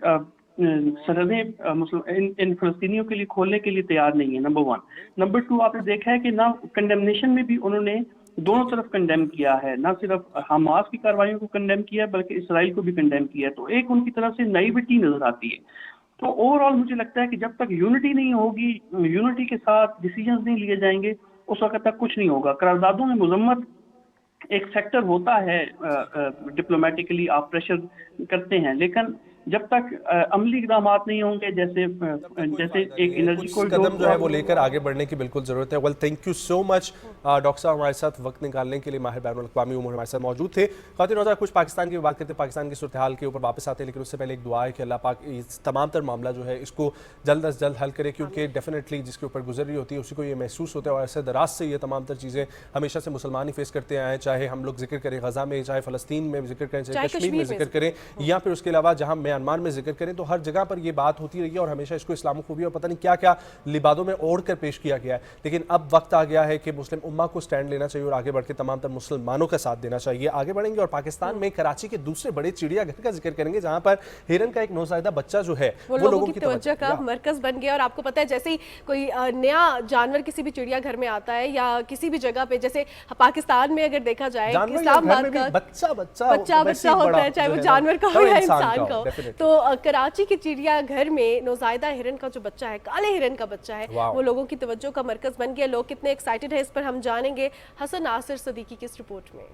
[SPEAKER 4] سرحدیں ان فلسطینیوں کے لیے کھولنے کے لیے تیار نہیں ہے. نمبر 1. نمبر 2, آپ نے دیکھا ہے کہ نہ کنڈیمنیشن میں بھی انہوں نے دونوں طرف کنڈیم کیا ہے, نہ صرف حماس کی کارروائیوں کو کنڈیم کیا ہے بلکہ اسرائیل کو بھی کنڈیم کیا ہے. تو ایک ان کی طرف سے نیویٹی نظر آتی ہے. تو اوور آل مجھے لگتا ہے کہ جب تک یونٹی نہیں ہوگی, یونٹی کے ساتھ ڈیسیجنز نہیں لیے جائیں گے, اس وقت تک کچھ نہیں ہوگا. قراردادوں میں مذمت ایک سیکٹر ہوتا ہے, ڈپلومیٹکلی آپ پریشر کرتے ہیں, لیکن جب تک عملی اقدامات نہیں ہوں گے, جیسے ایک انرجی
[SPEAKER 1] قدم جو ہے وہ لے کر آگے بڑھنے کی بالکل ضرورت ہے. Well thank you so much doctor صاحب, ہمارے ساتھ وقت نکالنے کے لیے ماہر بین الاقوامی امور ہمارے ساتھ موجود تھے. خواتین حضرات, کچھ پاکستان کی بات کرتے ہیں, پاکستان کی صورتحال کے اوپر واپس آتے ہیں, لیکن اس سے پہلے ایک دعا ہے کہ اللہ پاک اس تمام تر معاملہ جو ہے اس کو جلد از جلد حل کرے, کیونکہ ڈیفینیٹلی جس کے اوپر گزر رہی ہوتی ہے اسی کو یہ محسوس ہوتا ہے, اور ایسے دراز سے یہ تمام تر چیزیں ہمیشہ سے مسلمان ہی فیس کرتے آئے ہیں, چاہے ہم لوگ ذکر کریں غزہ میں, چاہے فلسطین میں ذکر کریں, چاہے کشمیر میں ذکر کریں, یا پھر اس کے علاوہ جہاں میانمار میں ذکر کریں, تو ہر جگہ پر یہ بات ہوتی رہی ہے, اور ہمیشہ اس کو اسلاموفوبیا اور پتہ نہیں کیا کیا لبادوں میں اوڑھ کر پیش کیا گیا ہے. لیکن اب وقت آ گیا ہے کہ مسلم امہ کو سٹینڈ لینا چاہیے اور آگے بڑھ کے تمام تر مسلمانوں کا ساتھ دینا چاہیے. آگے بڑھیں گے اور پاکستان میں کراچی کے دوسرے بڑے چڑیا گھر کا ذکر کریں گے, جہاں پر ہرن کا ایک نوزائیدہ بچہ جو ہے
[SPEAKER 3] وہ لوگوں کی توجہ کا مرکز بن گیا. اور آپ کو پتہ ہے جیسے ہی کوئی نیا جانور کسی بھی چڑیا گھر میں آتا ہے یا کسی بھی جگہ پہ, جیسے پاکستان میں اگر دیکھا جائے اسلام آباد کا بچہ ہوتا ہے, چاہے وہ جانور کا ہو یا انسان کا ہو, تو کراچی کے چڑیا گھر میں نوزائیدہ ہرن کا جو بچہ ہے, کالے ہرن کا بچہ ہے, وہ لوگوں کی توجہ کا مرکز بن گیا. لوگ کتنے ایکسائٹڈ ہیں اس پر ہم جانیں گے حسن ناصر صدیقی کی اس رپورٹ میں.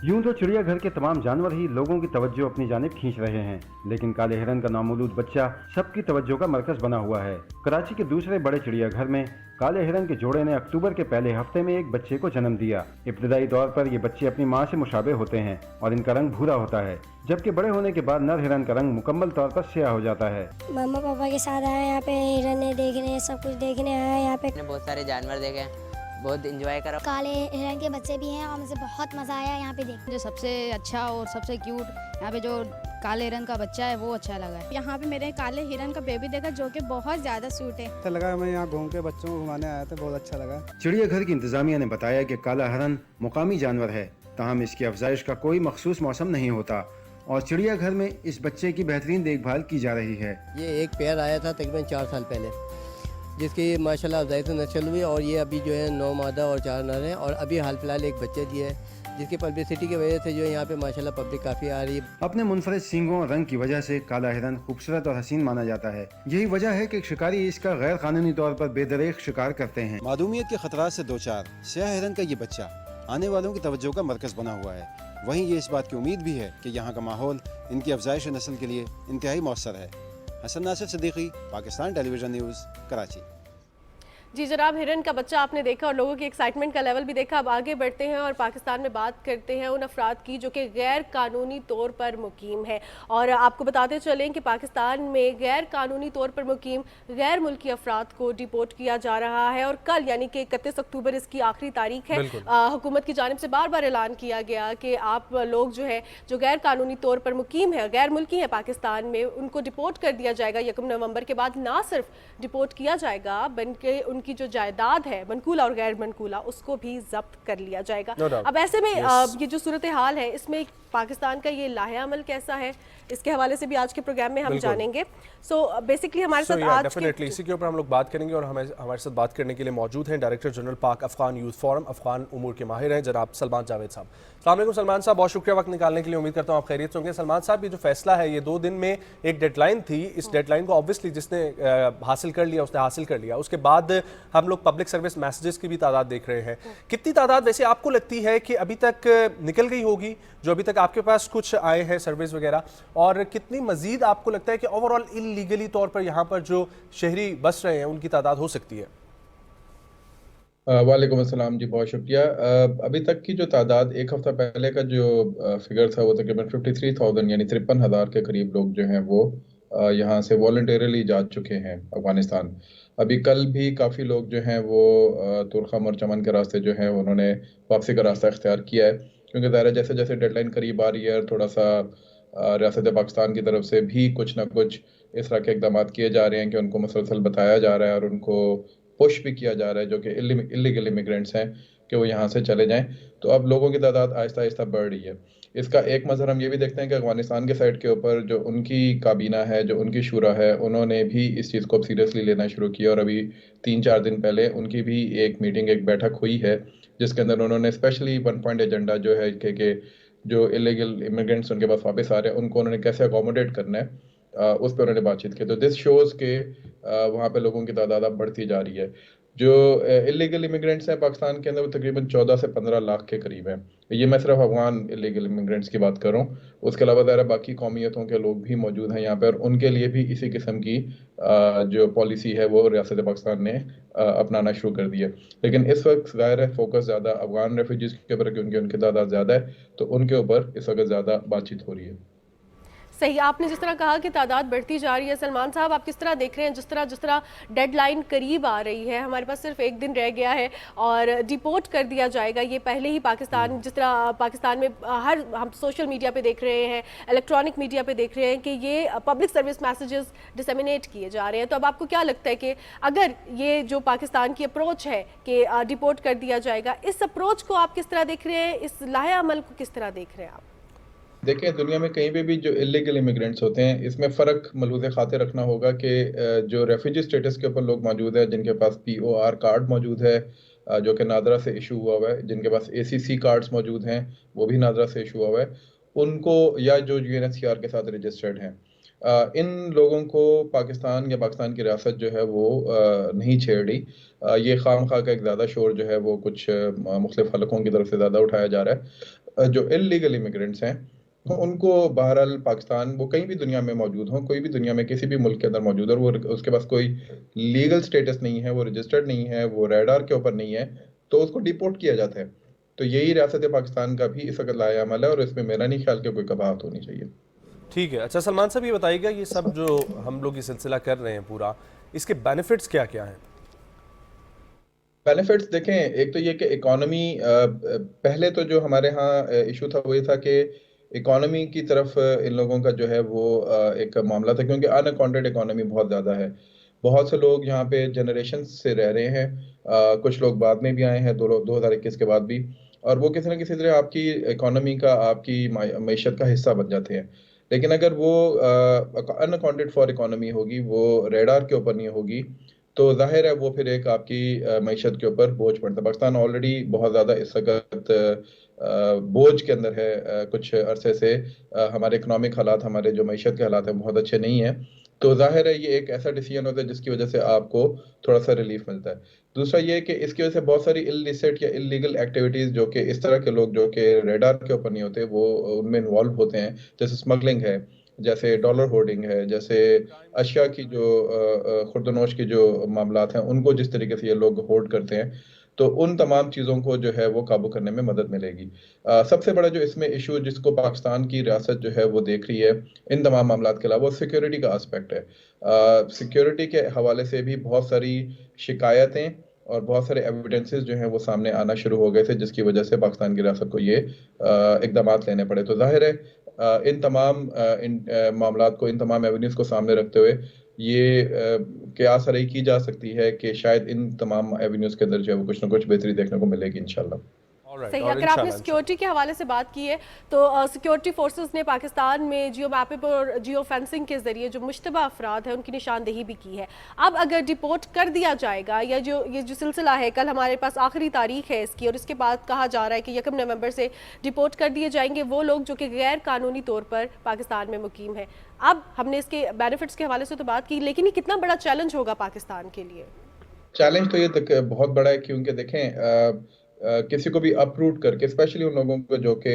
[SPEAKER 5] یوں تو چڑیا گھر کے تمام جانور ہی لوگوں کی توجہ اپنی جانب کھینچ رہے ہیں, لیکن کالے ہرن کا نامولود بچہ سب کی توجہ کا مرکز بنا ہوا ہے. کراچی کے دوسرے بڑے چڑیا گھر میں کالے ہرن کے جوڑے نے اکتوبر کے پہلے ہفتے میں ایک بچے کو جنم دیا. ابتدائی طور پر یہ بچے اپنی ماں سے مشابہ ہوتے ہیں اور ان کا رنگ بھورا ہوتا ہے, جبکہ بڑے ہونے کے بعد نر ہرن کا رنگ مکمل طور پر سیاہ ہو جاتا ہے.
[SPEAKER 6] ماما پاپا کے ساتھ آئے یہاں پہ ہرن دیکھنے, سب کچھ دیکھنے آئے یہاں پہ.
[SPEAKER 7] بہت سارے جانور دیکھے, بہت انجوائے کرا.
[SPEAKER 6] کالے ہرن کے بچے بھی ہیں اور مجھے بہت مزہ آیا یہاں پہ دیکھ.
[SPEAKER 8] جو سب سے اچھا اور سب سے کیوٹ یہاں پہ جو کالے ہرن کا بچہ ہے وہ اچھا لگا ہے.
[SPEAKER 9] یہاں پہ میرے کالے ہرن کا بیبی دیکھا جو کہ بہت زیادہ سوٹ ہے.
[SPEAKER 10] اچھا لگا, میں یہاں گھوم کے بچوں کو گھمانے آیا تھا, بہت اچھا لگا.
[SPEAKER 5] چڑیا گھر کی انتظامیہ نے بتایا کہ کالا ہرن مقامی جانور ہے, تاہم اس کی افزائش کا کوئی مخصوص موسم نہیں ہوتا, اور چڑیا گھر میں اس بچے کی بہترین دیکھ بھال کی جا رہی ہے.
[SPEAKER 11] یہ ایک پیئر آیا تھا تقریباً 4 سال پہلے,
[SPEAKER 10] جس کی ماشاءاللہ افزائی سے نشل ہوئی اور یہ ابھی جو ہے 9 مادہ اور 4 نر ہیں اور ابھی حال فی الحال ایک بچہ دیا ہے جس کی پبلسٹی کی وجہ سے جو یہاں پہ ماشاءاللہ پبلک کافی آ رہی ہے.
[SPEAKER 5] اپنے منفرد سینگوں اور رنگ کی وجہ سے کالا ہرن خوبصورت اور حسین مانا جاتا ہے. یہی وجہ ہے کہ شکاری اس کا غیر قانونی طور پر بے دریغ شکار کرتے ہیں.
[SPEAKER 11] معدومیت کے خطرات سے دوچار سیاہ ہرن کا یہ بچہ آنے والوں کی توجہ کا مرکز بنا ہوا ہے. وہیں یہ اس بات کی امید بھی ہے کہ یہاں کا ماحول ان کی افزائش نسل کے لیے انتہائی مؤثر ہے. حسن ناصر صدیقی، پاکستان ٹیلی ویژن نیوز، کراچی.
[SPEAKER 3] جی جناب، ہرن کا بچہ آپ نے دیکھا اور لوگوں کی ایکسائٹمنٹ کا لیول بھی دیکھا. اب آگے بڑھتے ہیں اور پاکستان میں بات کرتے ہیں ان افراد کی جو کہ غیر قانونی طور پر مقیم ہے. اور آپ کو بتاتے چلیں کہ پاکستان میں غیر قانونی طور پر مقیم غیر ملکی افراد کو ڈیپورٹ کیا جا رہا ہے اور کل یعنی کہ 31 اکتوبر اس کی آخری تاریخ ہے. حکومت کی جانب سے بار بار اعلان کیا گیا کہ آپ لوگ جو ہے جو غیر قانونی طور پر مقیم ہے، غیر ملکی ہے پاکستان میں، ان کو ڈیپورٹ کر دیا جائے گا 1 نومبر کے بعد. نہ صرف ڈیپورٹ کیا جائے گا بلکہ ان کی جو جائیداد ہے منقولہ اور غیر منقولہ اس کو بھی ضبط کر لیا جائے گا. اب ایسے میں یہ جو صورتحال ہے اس میں پاکستان کا یہ لاہے عمل کیسا ہے، اس کے حوالے سے بھی آج کے پروگرام میں ہم جانیں گے. سو بیسکلی ہمارے ساتھ آج
[SPEAKER 1] ڈیفینیٹلی اسی کے اوپر ہم لوگ بات کریں گے اور ہمارے ساتھ بات کرنے کے لیے موجود ہیں director general Pak Afghan youth forum, Afghan امور کے ماہر ہیں جناب سلمان جاوید صاحب. السلام علیکم سلمان صاحب، بہت شکریہ وقت نکالنے کے لیے. امید کرتا ہوں آپ خیریت سے ہوں گے. سلمان صاحب، یہ جو فیصلہ ہے یہ 2 دن میں ایک ڈیڈ لائن تھی، اس ڈیڈ لائن کو آبویسلی جس نے حاصل کر لیا اس نے حاصل کر لیا. اس کے بعد ہم لوگ پبلک سروس میسیجز کی بھی تعداد دیکھ رہے ہیں. کتنی تعداد ویسے آپ کو لگتی ہے کہ ابھی تک نکل گئی ہوگی جو ابھی تک آپ کے پاس کچھ آئے ہیں سروس وغیرہ، اور کتنی مزید آپ کو لگتا ہے کہ اوور آل انلیگلی طور پر یہاں پر جو شہری بس رہے ہیں ان کی تعداد ہو سکتی ہے؟
[SPEAKER 12] وعلیکم السلام جی، بہت شکریہ. ابھی تک کی جو تعداد ایک ہفتہ پہلے کا جو فگر تھا وہ تقریباً 53,000 یعنی 53,000 کے قریب لوگ جو ہیں وہ یہاں سے والنٹیرلی جا چکے ہیں افغانستان. ابھی کل بھی کافی لوگ جو ہیں وہ ترخم اور چمن کے راستے جو ہیں انہوں نے واپسی کا راستہ اختیار کیا ہے، کیونکہ ظاہر ہے جیسے جیسے ڈیڈ لائن قریب آ رہی ہے تھوڑا سا ریاست پاکستان کی طرف سے بھی کچھ نہ کچھ اس طرح کے اقدامات کیے جا رہے ہیں کہ ان کو مسلسل بتایا جا رہا ہے اور ان کو پش بھی کیا جا رہا ہے جو کہ اللیگل امیگرینٹس ہیں کہ وہ یہاں سے چلے جائیں. تو اب لوگوں کی تعداد آہستہ آہستہ بڑھ رہی ہے. اس کا ایک مظہر ہم یہ بھی دیکھتے ہیں کہ افغانستان کے سائڈ کے اوپر جو ان کی کابینہ ہے، جو ان کی شورا ہے، انہوں نے بھی اس چیز کو اب سیریسلی لینا شروع کیا اور ابھی 3-4 دن پہلے ان کی بھی ایک میٹنگ، ایک بیٹھک ہوئی ہے جس کے اندر انہوں نے اسپیشلی 1 پوائنٹ ایجنڈا جو ہے کہ جو الیگل امیگرینٹس ان کے پاس واپس آ رہے ہیں ان کو انہوں نے کیسے اکوموڈیٹ کرنا ہے، اس پہ انہوں نے بات چیت کی. تو دس شوز کہ وہاں پہ لوگوں کی تعداد اب بڑھتی جا رہی ہے. جو الیگل امیگرینٹس ہیں پاکستان کے اندر وہ تقریباً 14 سے 15 لاکھ کے قریب ہیں. یہ میں صرف افغان الیگل امیگرینٹس کی بات کر رہا ہوں. اس کے علاوہ ظاہر باقی قومیتوں کے لوگ بھی موجود ہیں یہاں پہ اور ان کے لیے بھی اسی قسم کی جو پالیسی ہے وہ ریاست پاکستان نے اپنانا شروع کر دی ہے. لیکن اس وقت ظاہر ہے فوکس زیادہ افغان ریفیوجیز کے اوپر کیونکہ ان کی تعداد زیادہ ہے تو ان کے اوپر اس وقت زیادہ بات چیت ہو رہی ہے.
[SPEAKER 3] صحیح، آپ نے جس طرح کہا کہ تعداد بڑھتی جا رہی ہے، سلمان صاحب آپ کس طرح دیکھ رہے ہیں جس طرح ڈیڈ لائن قریب آ رہی ہے، ہمارے پاس صرف 1 دن رہ گیا ہے اور ڈیپورٹ کر دیا جائے گا. یہ پہلے ہی پاکستان جس طرح پاکستان میں ہم سوشل میڈیا پہ دیکھ رہے ہیں، الیکٹرانک میڈیا پہ دیکھ رہے ہیں کہ یہ پبلک سروس میسیجز ڈسیمینیٹ کیے جا رہے ہیں. تو اب آپ کو کیا لگتا ہے کہ اگر یہ جو پاکستان کی اپروچ ہے کہ ڈیپورٹ کر دیا جائے گا، اس اپروچ کو آپ کس طرح دیکھ رہے ہیں، اس لاہے عمل کو کس طرح دیکھ رہے ہیں آپ؟
[SPEAKER 12] دیکھیں دنیا میں کہیں پہ بھی جو الیگل امیگرینٹس ہوتے ہیں اس میں فرق ملحوظ خاطر رکھنا ہوگا کہ جو ریفیوجی سٹیٹس کے اوپر لوگ موجود ہیں جن کے پاس POR کارڈ موجود ہے جو کہ نادرا سے ایشو ہوا ہوا ہے، جن کے پاس ACC کارڈز موجود ہیں وہ بھی نادرا سے ایشو ہوا ہوا ہے، ان کو یا جو UNHCR کے ساتھ رجسٹرڈ ہیں، ان لوگوں کو پاکستان یا پاکستان کی ریاست جو ہے وہ نہیں چھیڑ رہی. یہ خام خواہ کا ایک زیادہ شور جو ہے وہ کچھ مختلف حلقوں کی طرف سے زیادہ اٹھایا جا رہا ہے. جو اللیگل امیگرینٹس ہیں ان کو بہرحال پاکستان وہ کہیں بھی دنیا میں موجود ہوں، کوئی بھی دنیا میں کسی بھی ملک کے اندر موجود ہے اور وہ اس کے پاس کوئی لیگل سٹیٹس نہیں ہے، وہ رجسٹرڈ نہیں ہے، وہ ریڈار کے اوپر نہیں ہے تو اس کو ڈیپورٹ کیا جاتا ہے. تو یہی ریاست پاکستان کا بھی اس وقت لایا عمل ہے اور اس میں میرا نہیں خیال کہ کوئی قباحت ہونی چاہیے.
[SPEAKER 1] ٹھیک ہے. اچھا سلمان صاحب یہ بتائیے گا یہ سب جو ہم لوگ یہ سلسلہ کر رہے ہیں پورا، اس کے بینیفٹس کیا کیا ہیں؟
[SPEAKER 12] بینیفٹس دیکھیں، ایک تو یہ کہ اکانومی، پہلے تو جو ہمارے ہاں ایشو تھا وہ یہ تھا کہ اکانومی کی طرف ان لوگوں کا جو ہے وہ ایک معاملہ تھا کیونکہ ان اکاؤنٹڈ اکانومی بہت زیادہ ہے. بہت سے لوگ یہاں پہ جنریشن سے رہ رہے ہیں، کچھ لوگ بعد میں بھی آئے ہیں 2021 کے بعد بھی، اور وہ کسی نہ کسی طرح آپ کی اکانومی کا، آپ کی معیشت کا حصہ بن جاتے ہیں. لیکن اگر وہ ان اکاؤنٹڈ فار اکانومی ہوگی، وہ ریڈار کے اوپر نہیں ہوگی، تو ظاہر ہے وہ پھر ایک آپ کی معیشت کے اوپر بوجھ پڑتا ہے. پاکستان آلریڈی بہت زیادہ اس وقت بوجھ کے اندر ہے. کچھ عرصے سے ہمارے اکنامک حالات، ہمارے جو معیشت کے حالات ہیں بہت اچھے نہیں ہیں. تو ظاہر ہے یہ ایک ایسا ڈیسیجن ہوتا ہے جس کی وجہ سے آپ کو تھوڑا سا ریلیف ملتا ہے. دوسرا یہ کہ اس کی وجہ سے بہت ساری اللیسٹ یا اللیگل ایکٹیویٹیز جو کہ اس طرح کے لوگ جو کہ ریڈار کے اوپر نہیں ہوتے وہ ان میں انوالو ہوتے ہیں، جیسے اسمگلنگ ہے، جیسے ڈالر ہورڈنگ ہے، جیسے اشیاء کی جو خوردنوش کی جو معاملات ہیں ان کو جس طریقے سے یہ لوگ ہورڈ کرتے ہیں، تو ان تمام چیزوں کو جو ہے وہ قابو کرنے میں مدد ملے گی. سب سے بڑا جو اس میں ایشو جس کو پاکستان کی ریاست جو ہے وہ دیکھ رہی ہے ان تمام معاملات کے علاوہ سیکیورٹی کا آسپیکٹ ہے. سیکیورٹی کے حوالے سے بھی بہت ساری شکایتیں اور بہت سارے ایویڈنسز جو ہیں وہ سامنے آنا شروع ہو گئے تھے، جس کی وجہ سے پاکستان کی ریاست کو یہ اقدامات لینے پڑے. تو ظاہر ہے ان تمام معاملات کو، ان تمام ایونیوز کو سامنے رکھتے ہوئے یہ قیاس رہی کی جا سکتی ہے کہ شاید ان تمام ایونیوز کے اندر جو ہے وہ کچھ نہ کچھ بہتری دیکھنے کو ملے گی انشاءاللہ.
[SPEAKER 3] صحیح. اگر آپ نے سیکیورٹی کے حوالے سے بات کی ہے تو سیکیورٹی فورسز نے پاکستان میں جیو میپنگ اور جیو فینسنگ کے ذریعے جو مشتبہ افراد ہیں ان کی نشاندہی بھی کی ہے. اب اگر ڈیپورٹ کر دیا جائے گا، یا یہ جو سلسلہ ہے، کل ہمارے پاس آخری تاریخ ہے اس کی، اور اس کے بعد کہا جا رہا ہے کہ 1 نومبر سے ڈیپورٹ کر دیے جائیں گے وہ لوگ جو کہ غیر قانونی طور پر پاکستان میں مقیم ہیں. اب ہم نے اس کے بینیفٹس کے حوالے سے تو بات کی، لیکن یہ کتنا بڑا چیلنج ہوگا پاکستان کے لیے؟
[SPEAKER 12] چیلنج تو یہ بہت بڑا ہے، کیونکہ دیکھیں کسی کو بھی اپروٹ کر کے، اسپیشلی ان لوگوں کو جو کہ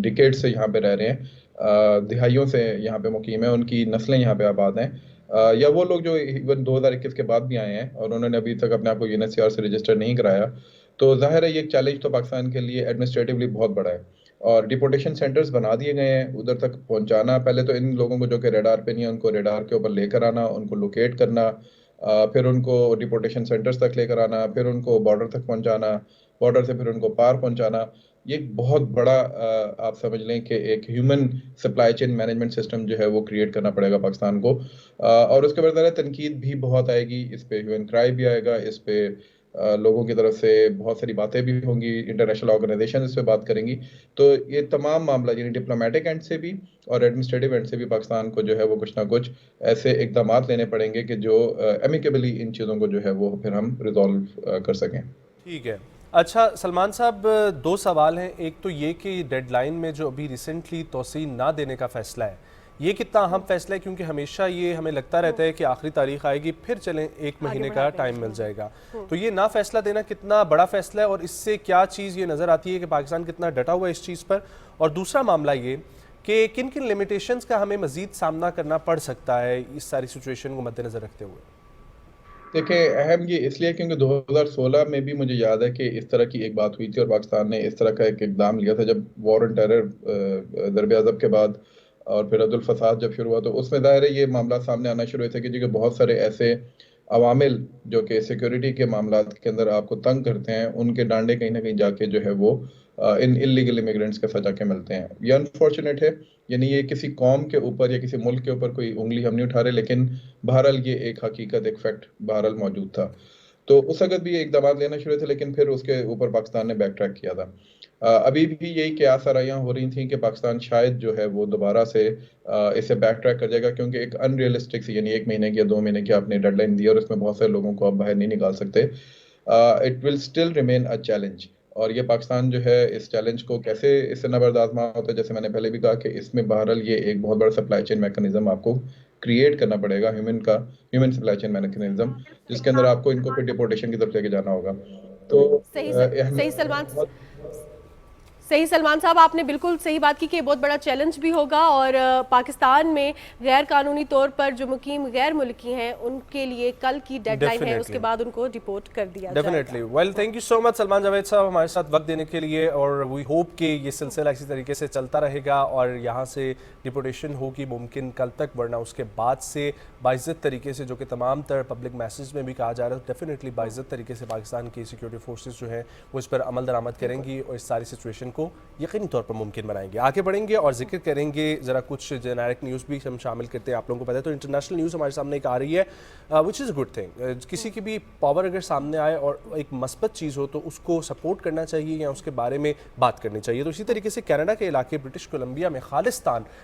[SPEAKER 12] ڈیکیڈ سے یہاں پہ رہ رہے ہیں، دہائیوں سے یہاں پہ مقیم ہیں، ان کی نسلیں یہاں پہ آباد ہیں، یا وہ لوگ جو ایون 2021 کے بعد بھی آئے ہیں اور انہوں نے ابھی تک اپنے آپ کو UNHCR سے رجسٹر نہیں کرایا، تو ظاہر ہے یہ ایک چیلنج تو پاکستان کے لیے ایڈمنسٹریٹولی بہت بڑا ہے. اور ڈیپورٹیشن سینٹرز بنا دیے گئے ہیں ادھر تک پہنچانا. پہلے تو ان لوگوں کو جو کہ ریڈار پہ نہیں ہیں ان کو ریڈار کے اوپر لے کر آنا، ان کو لوکیٹ کرنا، پھر ان کو ڈیپورٹیشن سینٹرز تک لے کر آنا، پھر ان کو بارڈر تک پہنچانا، بارڈر سے پھر ان کو پار پہنچانا. یہ ایک بہت بڑا آپ سمجھ لیں کہ ایک human supply chain management system جو ہے وہ کریٹ کرنا پڑے گا پاکستان کو. اور اس کے بعد تنقید بھی بہت آئے گی، اس پہ ہیومن کرائی بھی آئے گا، اس پہ لوگوں کی طرف سے بہت ساری باتیں بھی ہوں گی، انٹرنیشنل آرگنائزیشن اس پہ بات کریں گی. تو یہ تمام معاملہ یعنی ڈپلومیٹک اینڈ سے بھی اور ایڈمنسٹریٹو اینڈ سے بھی پاکستان کو جو ہے وہ کچھ نہ کچھ ایسے اقدامات لینے پڑیں گے کہ جو امیکیبلی ان چیزوں کو جو ہے وہ پھر ہم ریزالو کر سکیں.
[SPEAKER 1] ٹھیک ہے. اچھا سلمان صاحب، 2 سوال ہیں. ایک تو یہ کہ ڈیڈ لائن میں جو ابھی ریسنٹلی توسیع نہ دینے کا فیصلہ ہے، یہ کتنا اہم فیصلہ ہے؟ کیونکہ ہمیشہ یہ ہمیں لگتا رہتا ہے کہ آخری تاریخ آئے گی پھر چلیں 1 مہینے کا ٹائم مل جائے گا. تو یہ نہ فیصلہ دینا کتنا بڑا فیصلہ ہے، اور اس سے کیا چیز یہ نظر آتی ہے کہ پاکستان کتنا ڈٹا ہوا ہے اس چیز پر؟ اور دوسرا معاملہ یہ کہ کن کن لیمیٹیشنز کا ہمیں مزید سامنا کرنا پڑ سکتا ہے اس ساری سچویشن کو مد نظر رکھتے ہوئے؟
[SPEAKER 12] دیکھیں اہم یہ اس لیے کیونکہ 2016 میں بھی مجھے یاد ہے کہ اس طرح کی ایک بات ہوئی تھی اور پاکستان نے اس طرح کا ایک اقدام لیا تھا جب وار آن ٹیرر ضرب عضب کے بعد اور پھر عدل الفساد جب شروع ہوا، تو اس میں ظاہر ہے یہ معاملات سامنے آنا شروع ہوئے تھے کہ بہت سارے ایسے عوامل جو کہ سیکیورٹی کے معاملات کے اندر آپ کو تنگ کرتے ہیں، ان کے ڈانڈے کہیں نہ کہیں جا کے جو ہے وہ ان اللیگل امیگرینٹس کے ساتھ جا کے ملتے ہیں. یہ انفارچونیٹ ہے، یعنی یہ کسی قوم کے اوپر یا کسی ملک کے اوپر کوئی انگلی ہم نہیں اٹھا رہے، لیکن بہرحال یہ ایک حقیقت، ایک فیکٹ بہرحال موجود تھا. تو اس وقت بھی یہ اقدامات لینا شروع تھے، لیکن پھر اس کے اوپر پاکستان نے بیک ٹریک کیا تھا. ابھی بھی یہی قیاس آرائیاں ہو رہی تھیں کہ پاکستان شاید جو ہے وہ دوبارہ سے اسے بیک ٹریک کر جائے گا، کیونکہ ایک ان ریئلسٹک سی یعنی 1 مہینے کی یا 2 مہینے کی آپ نے ڈیڈ لائن دی اور اس میں بہت سارے لوگوں کو آپ باہر نہیں نکال سکتے. It will still remain a challenge, اور یہ پاکستان جو ہے اس چیلنج کو کیسے اس سے نہ برداشت ہوتا ہے، جیسے میں نے پہلے بھی کہا کہ اس میں بہرحال یہ ایک بہت بڑا سپلائی چین میکانزم آپ کو کریٹ کرنا پڑے گا، ہیومن سپلائی چین میکانزم، جس کے اندر آپ کو ان کو پھر ڈیپورٹیشن کی طرف لے کے جانا ہوگا. تو
[SPEAKER 3] صحیح سلمان صاحب، آپ نے بالکل صحیح بات کی کہ یہ بہت بڑا چیلنج بھی ہوگا، اور پاکستان میں غیر قانونی طور پر جو مقیم غیر ملکی ہیں ان کے لیے کل کی ڈیڈ لائن ہے، اس کے بعد ان کو ڈیپورٹ کر دیا جائے گا.
[SPEAKER 1] Definitely. Well thank you so much Salman Javed صاحب ہمارے ساتھ وقت دینے کے لیے، اور وی ہوپ کہ یہ سلسلہ اسی طریقے سے چلتا رہے گا اور یہاں سے ڈیپورٹیشن ہوگی ممکن کل تک، ورنہ اس کے بعد سے باعزت طریقے سے، جو کہ تمام تر پبلک میسیج میں بھی کہا جا رہا ہے، ڈیفینیٹلی باعزت طریقے سے پاکستان کی سیکیورٹی فورسز جو ہیں وہ اس پر عمل درآمد کریں گی اور اس ساری سچویشن کو یقینی طور پر ممکن بنائیں گے. آگے بڑھیں گے اور ذکر کریں گے ذرا کچھ جنیرک نیوز بھی ہم شامل کرتے ہیں. آپ لوگوں کو پتہ ہے تو انٹرنیشنل نیوز ہمارے سامنے ایک آ رہی ہے وچ از اے گڈ تھنگ. کسی کی بھی پاور اگر سامنے آئے اور ایک مثبت چیز ہو تو اس کو سپورٹ کرنا چاہیے یا اس کے بارے میں بات کرنی چاہیے. تو اسی طریقے سے کینیڈا کے علاقے برٹش کولمبیا میں خالصتان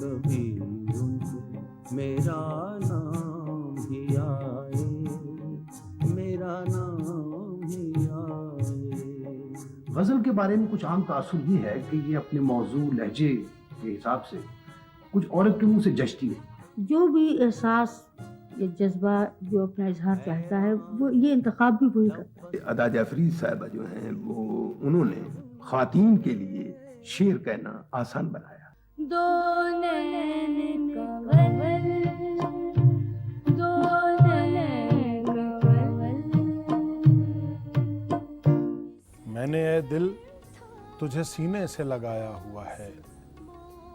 [SPEAKER 13] کبھی ان سے میرا نام ہی آئے، میرا نام ہی آئے۔
[SPEAKER 14] غزل کے بارے میں کچھ عام تاثر یہ ہے کہ یہ اپنے موضوع لہجے کے حساب سے کچھ عورت کے منہ سے جچتی ہے۔
[SPEAKER 15] جو بھی احساس یا جذبہ جو اپنا اظہار چاہتا ہے وہ یہ انتخاب بھی وہی کرتا ہے۔
[SPEAKER 14] ادا جعفری صاحبہ جو ہیں وہ انہوں نے خواتین کے لیے شعر کہنا آسان بنایا۔
[SPEAKER 15] دو نین کول، دو نین کول۔
[SPEAKER 16] میں نے اے دل تجھے سینے سے لگایا ہوا ہے،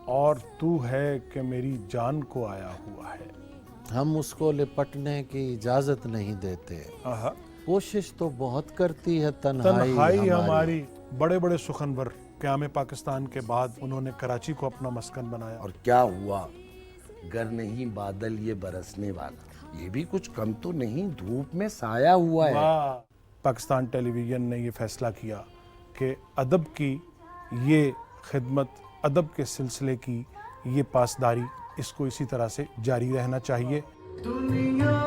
[SPEAKER 16] اور تو ہے کہ میری جان کو آیا ہوا ہے۔
[SPEAKER 17] ہم اس کو لپٹنے کی اجازت نہیں دیتے، کوشش تو بہت کرتی ہے
[SPEAKER 16] تنہائی ہماری۔ بڑے بڑے سخنور قیام پاکستان کے بعد انہوں نے کراچی کو اپنا مسکن بنایا۔
[SPEAKER 18] اور کیا ہوا؟ گر نہیں بادل یہ برسنے والا، یہ بھی کچھ کم تو نہیں، دھوپ میں سایہ ہوا ہے۔
[SPEAKER 16] پاکستان ٹیلی ویژن نے یہ فیصلہ کیا کہ ادب کی یہ خدمت، ادب کے سلسلے کی یہ پاسداری، اس کو اسی طرح سے جاری رہنا چاہیے۔
[SPEAKER 13] دنیا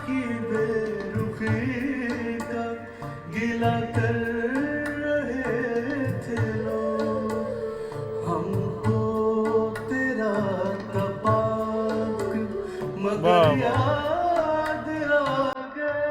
[SPEAKER 13] کی بے رخی کا گلہ کر رہے تھے لوگ، ہم کو تیرا تپاک مگر یاد آ گیا۔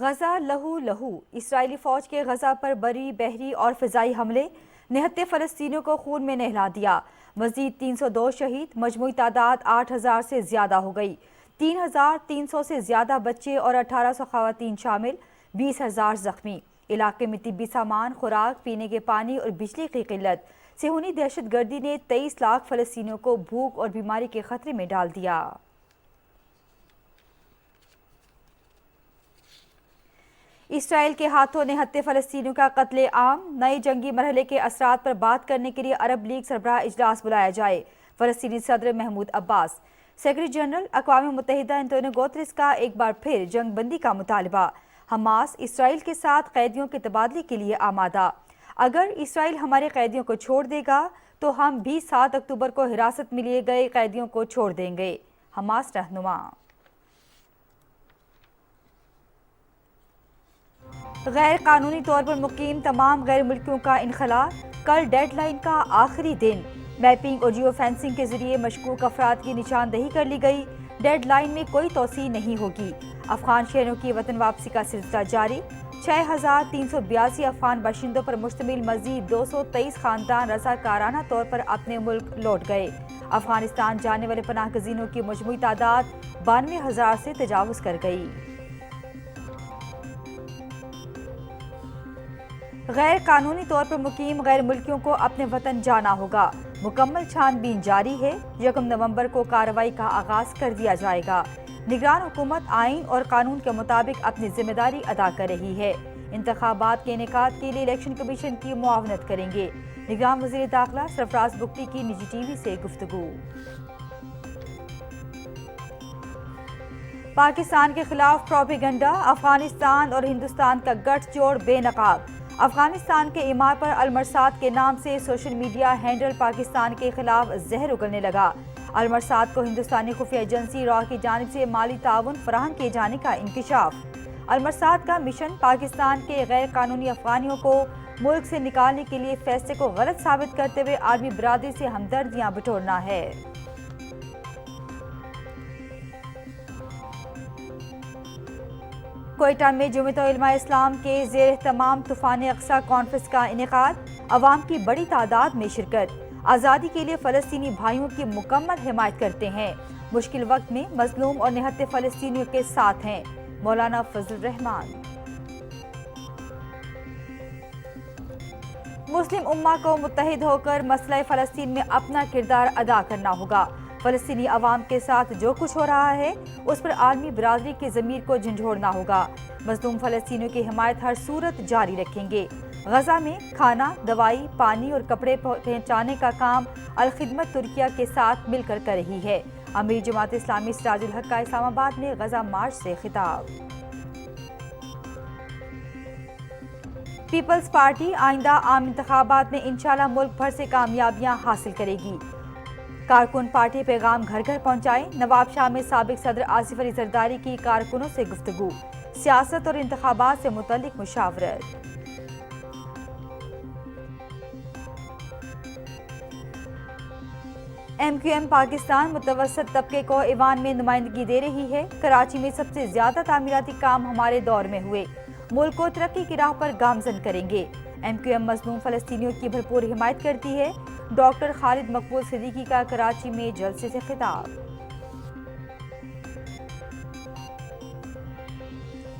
[SPEAKER 19] غزہ لہو لہو، اسرائیلی فوج کے غزہ پر بری، بحری اور فضائی حملے، نہتے فلسطینیوں کو خون میں نہلا دیا۔ مزید 302 شہید، مجموعی تعداد 8000 سے زیادہ ہو گئی۔ 3300 سے زیادہ بچے اور 1800 خواتین شامل، 20000 زخمی۔ علاقے میں طبی سامان، خوراک، پینے کے پانی اور بجلی کی قلت۔ صہیونی دہشت گردی نے 23 لاکھ فلسطینیوں کو بھوک اور بیماری کے خطرے میں ڈال دیا۔ اسرائیل کے ہاتھوں نہتے فلسطینیوں کا قتل عام، نئے جنگی مرحلے کے اثرات پر بات کرنے کے لیے عرب لیگ سربراہ اجلاس بلایا جائے۔ فلسطینی صدر محمود عباس، سیکرٹری جنرل اقوام متحدہ انتونیو گوتریس کا ایک بار پھر جنگ بندی کا مطالبہ۔ حماس اسرائیل کے ساتھ قیدیوں کے تبادلے کے لیے آمادہ. اگر اسرائیل ہمارے قیدیوں کو چھوڑ دے گا تو ہم بھی 7 اکتوبر کو حراست میں لیے گئے قیدیوں کو چھوڑ دیں گے. حماس رہنما. غیر قانونی طور پر مقیم تمام غیر ملکیوں کا انخلاء. کل ڈیڈ لائن کا آخری دن. میپنگ اور جیو فینسنگ کے ذریعے مشکوک افراد کی نشاندہی کر لی گئی. ڈیڈ لائن میں کوئی توسیع نہیں ہوگی. افغان شہریوں کی وطن واپسی کا سلسلہ جاری. 6382 افغان باشندوں پر مشتمل مزید 223 خاندان رضاکارانہ طور پر اپنے ملک لوٹ گئے. افغانستان جانے والے پناہ گزینوں کی مجموعی تعداد 92,000 سے تجاوز کر گئی. غیر قانونی طور پر مقیم غیر ملکیوں کو اپنے وطن جانا ہوگا. مکمل چھان بین جاری ہے. 1 نومبر کو کارروائی کا آغاز کر دیا جائے گا. نگران حکومت آئین اور قانون کے مطابق اپنی ذمہ داری ادا کر رہی ہے. انتخابات کے انعقاد کے لیے الیکشن کمیشن کی معاونت کریں گے. نگران وزیر داخلہ سرفراز بگٹی کی نجی ٹی وی سے گفتگو. پاکستان کے خلاف پروپیگنڈا. افغانستان اور ہندوستان کا گٹھ جوڑ بے نقاب. افغانستان کے اعمار پر المرصاد کے نام سے سوشل میڈیا ہینڈل پاکستان کے خلاف زہر اگلنے لگا. المرصاد کو ہندوستانی خفیہ ایجنسی را کی جانب سے مالی تعاون فراہم کیے جانے کا انکشاف. المرصاد کا مشن پاکستان کے غیر قانونی افغانیوں کو ملک سے نکالنے کے لیے فیصلے کو غلط ثابت کرتے ہوئے عالمی برادری سے ہمدردیاں بٹورنا ہے. کوئٹہ میں جمعیت علماء اسلام کے زیر اہتمام طوفان اقصی کانفرنس کا انعقاد. عوام کی بڑی تعداد میں شرکت. آزادی کے لیے فلسطینی بھائیوں کی مکمل حمایت کرتے ہیں. مشکل وقت میں مظلوم اور نہتے فلسطینیوں کے ساتھ ہیں. مولانا فضل الرحمان. مسلم امہ کو متحد ہو کر مسئلہ فلسطین میں اپنا کردار ادا کرنا ہوگا. فلسطینی عوام کے ساتھ جو کچھ ہو رہا ہے اس پر عالمی برادری کے ضمیر کو جھنجھوڑنا ہوگا. مظلوم فلسطینیوں کی حمایت ہر صورت جاری رکھیں گے. غزہ میں کھانا، دوائی، پانی اور کپڑے پہنچانے کا کام الخدمت ترکیہ کے ساتھ مل کر رہی ہے. امیر جماعت اسلامی سراج الحق کا اسلام آباد میں غزہ مارچ سے خطاب. پیپلز پارٹی آئندہ عام انتخابات میں انشاءاللہ ملک بھر سے کامیابیاں حاصل کرے گی. کارکن پارٹی پیغام گھر گھر پہنچائیں. نواب شاہ میں سابق صدر آصف علی زرداری کی کارکنوں سے گفتگو. سیاست اور انتخابات سے متعلق مشاورت. ایم کیو ایم پاکستان متوسط طبقے کو ایوان میں نمائندگی دے رہی ہے. کراچی میں سب سے زیادہ تعمیراتی کام ہمارے دور میں ہوئے. ملک کو ترقی کی راہ پر گامزن کریں گے. ایم کیو ایم مظلوم فلسطینیوں کی بھرپور حمایت کرتی ہے. ڈاکٹر خالد مقبول صدیقی کا کراچی میں جلسے سے خطاب.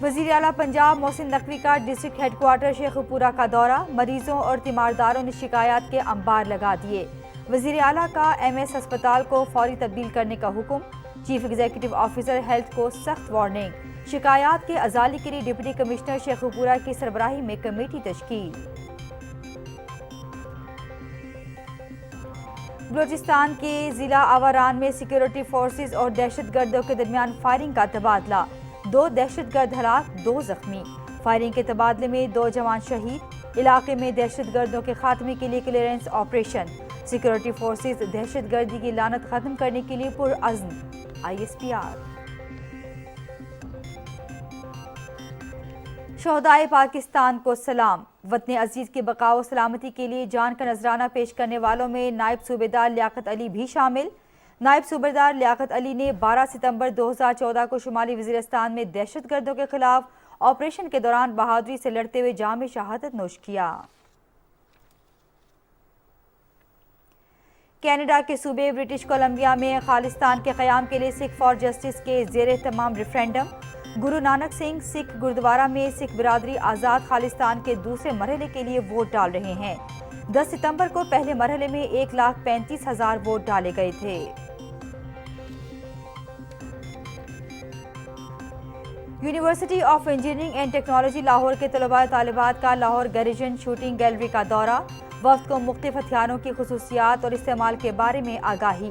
[SPEAKER 19] وزیر اعلیٰ پنجاب محسن نقوی کا ڈسٹرکٹ ہیڈ کوارٹر شیخ پورہ کا دورہ. مریضوں اور تیمارداروں نے شکایات کے انبار لگا دیے. وزیر اعلیٰ کا ایم ایس ہسپتال کو فوری تبدیل کرنے کا حکم. چیف ایگزیکٹو آفیسر ہیلتھ کو سخت وارننگ. شکایات کے ازالے کے لیے ڈپٹی کمشنر شیخ پورہ کی سربراہی میں کمیٹی تشکیل. بلوچستان کے ضلع آوران میں سیکیورٹی فورسز اور دہشت گردوں کے درمیان فائرنگ کا تبادلہ. 2 دہشت گرد ہلاک، 2 زخمی. فائرنگ کے تبادلے میں 2 جوان شہید. علاقے میں دہشت گردوں کے خاتمے کے لیے کلیئرنس آپریشن. سیکیورٹی فورسز دہشت گردی کی لعنت ختم کرنے کے لیے پرعزم. ISPR. شہدائے پاکستان کو سلام. وطن عزیز کی بقا و سلامتی کے لیے جان کا نذرانہ پیش کرنے والوں میں نائب صوبیدار لیاقت علی بھی شامل. نائب صوبیدار لیاقت علی نے 12 ستمبر 2014 کو شمالی وزیرستان میں دہشت گردوں کے خلاف آپریشن کے دوران بہادری سے لڑتے ہوئے جام شہادت نوش کیا. کینیڈا کے صوبے برٹش کولمبیا میں خالصتان کے قیام کے لیے سکھ فار جسٹس کے زیر اہتمام ریفرینڈم. گرو نانک سنگھ سکھ گردوارہ میں سکھ برادری آزاد خالصتان کے دوسرے مرحلے کے لیے ووٹ ڈال رہے ہیں. 10 ستمبر کو پہلے مرحلے میں 1,35,000 ووٹ ڈالے گئے تھے. University of engineering and technology Lahore کے طلباء طالبات کا لاہور گریجن شوٹنگ گیلری کا دورہ. وفد کو مختلف ہتھیاروں کی خصوصیات اور استعمال کے بارے میں آگاہی.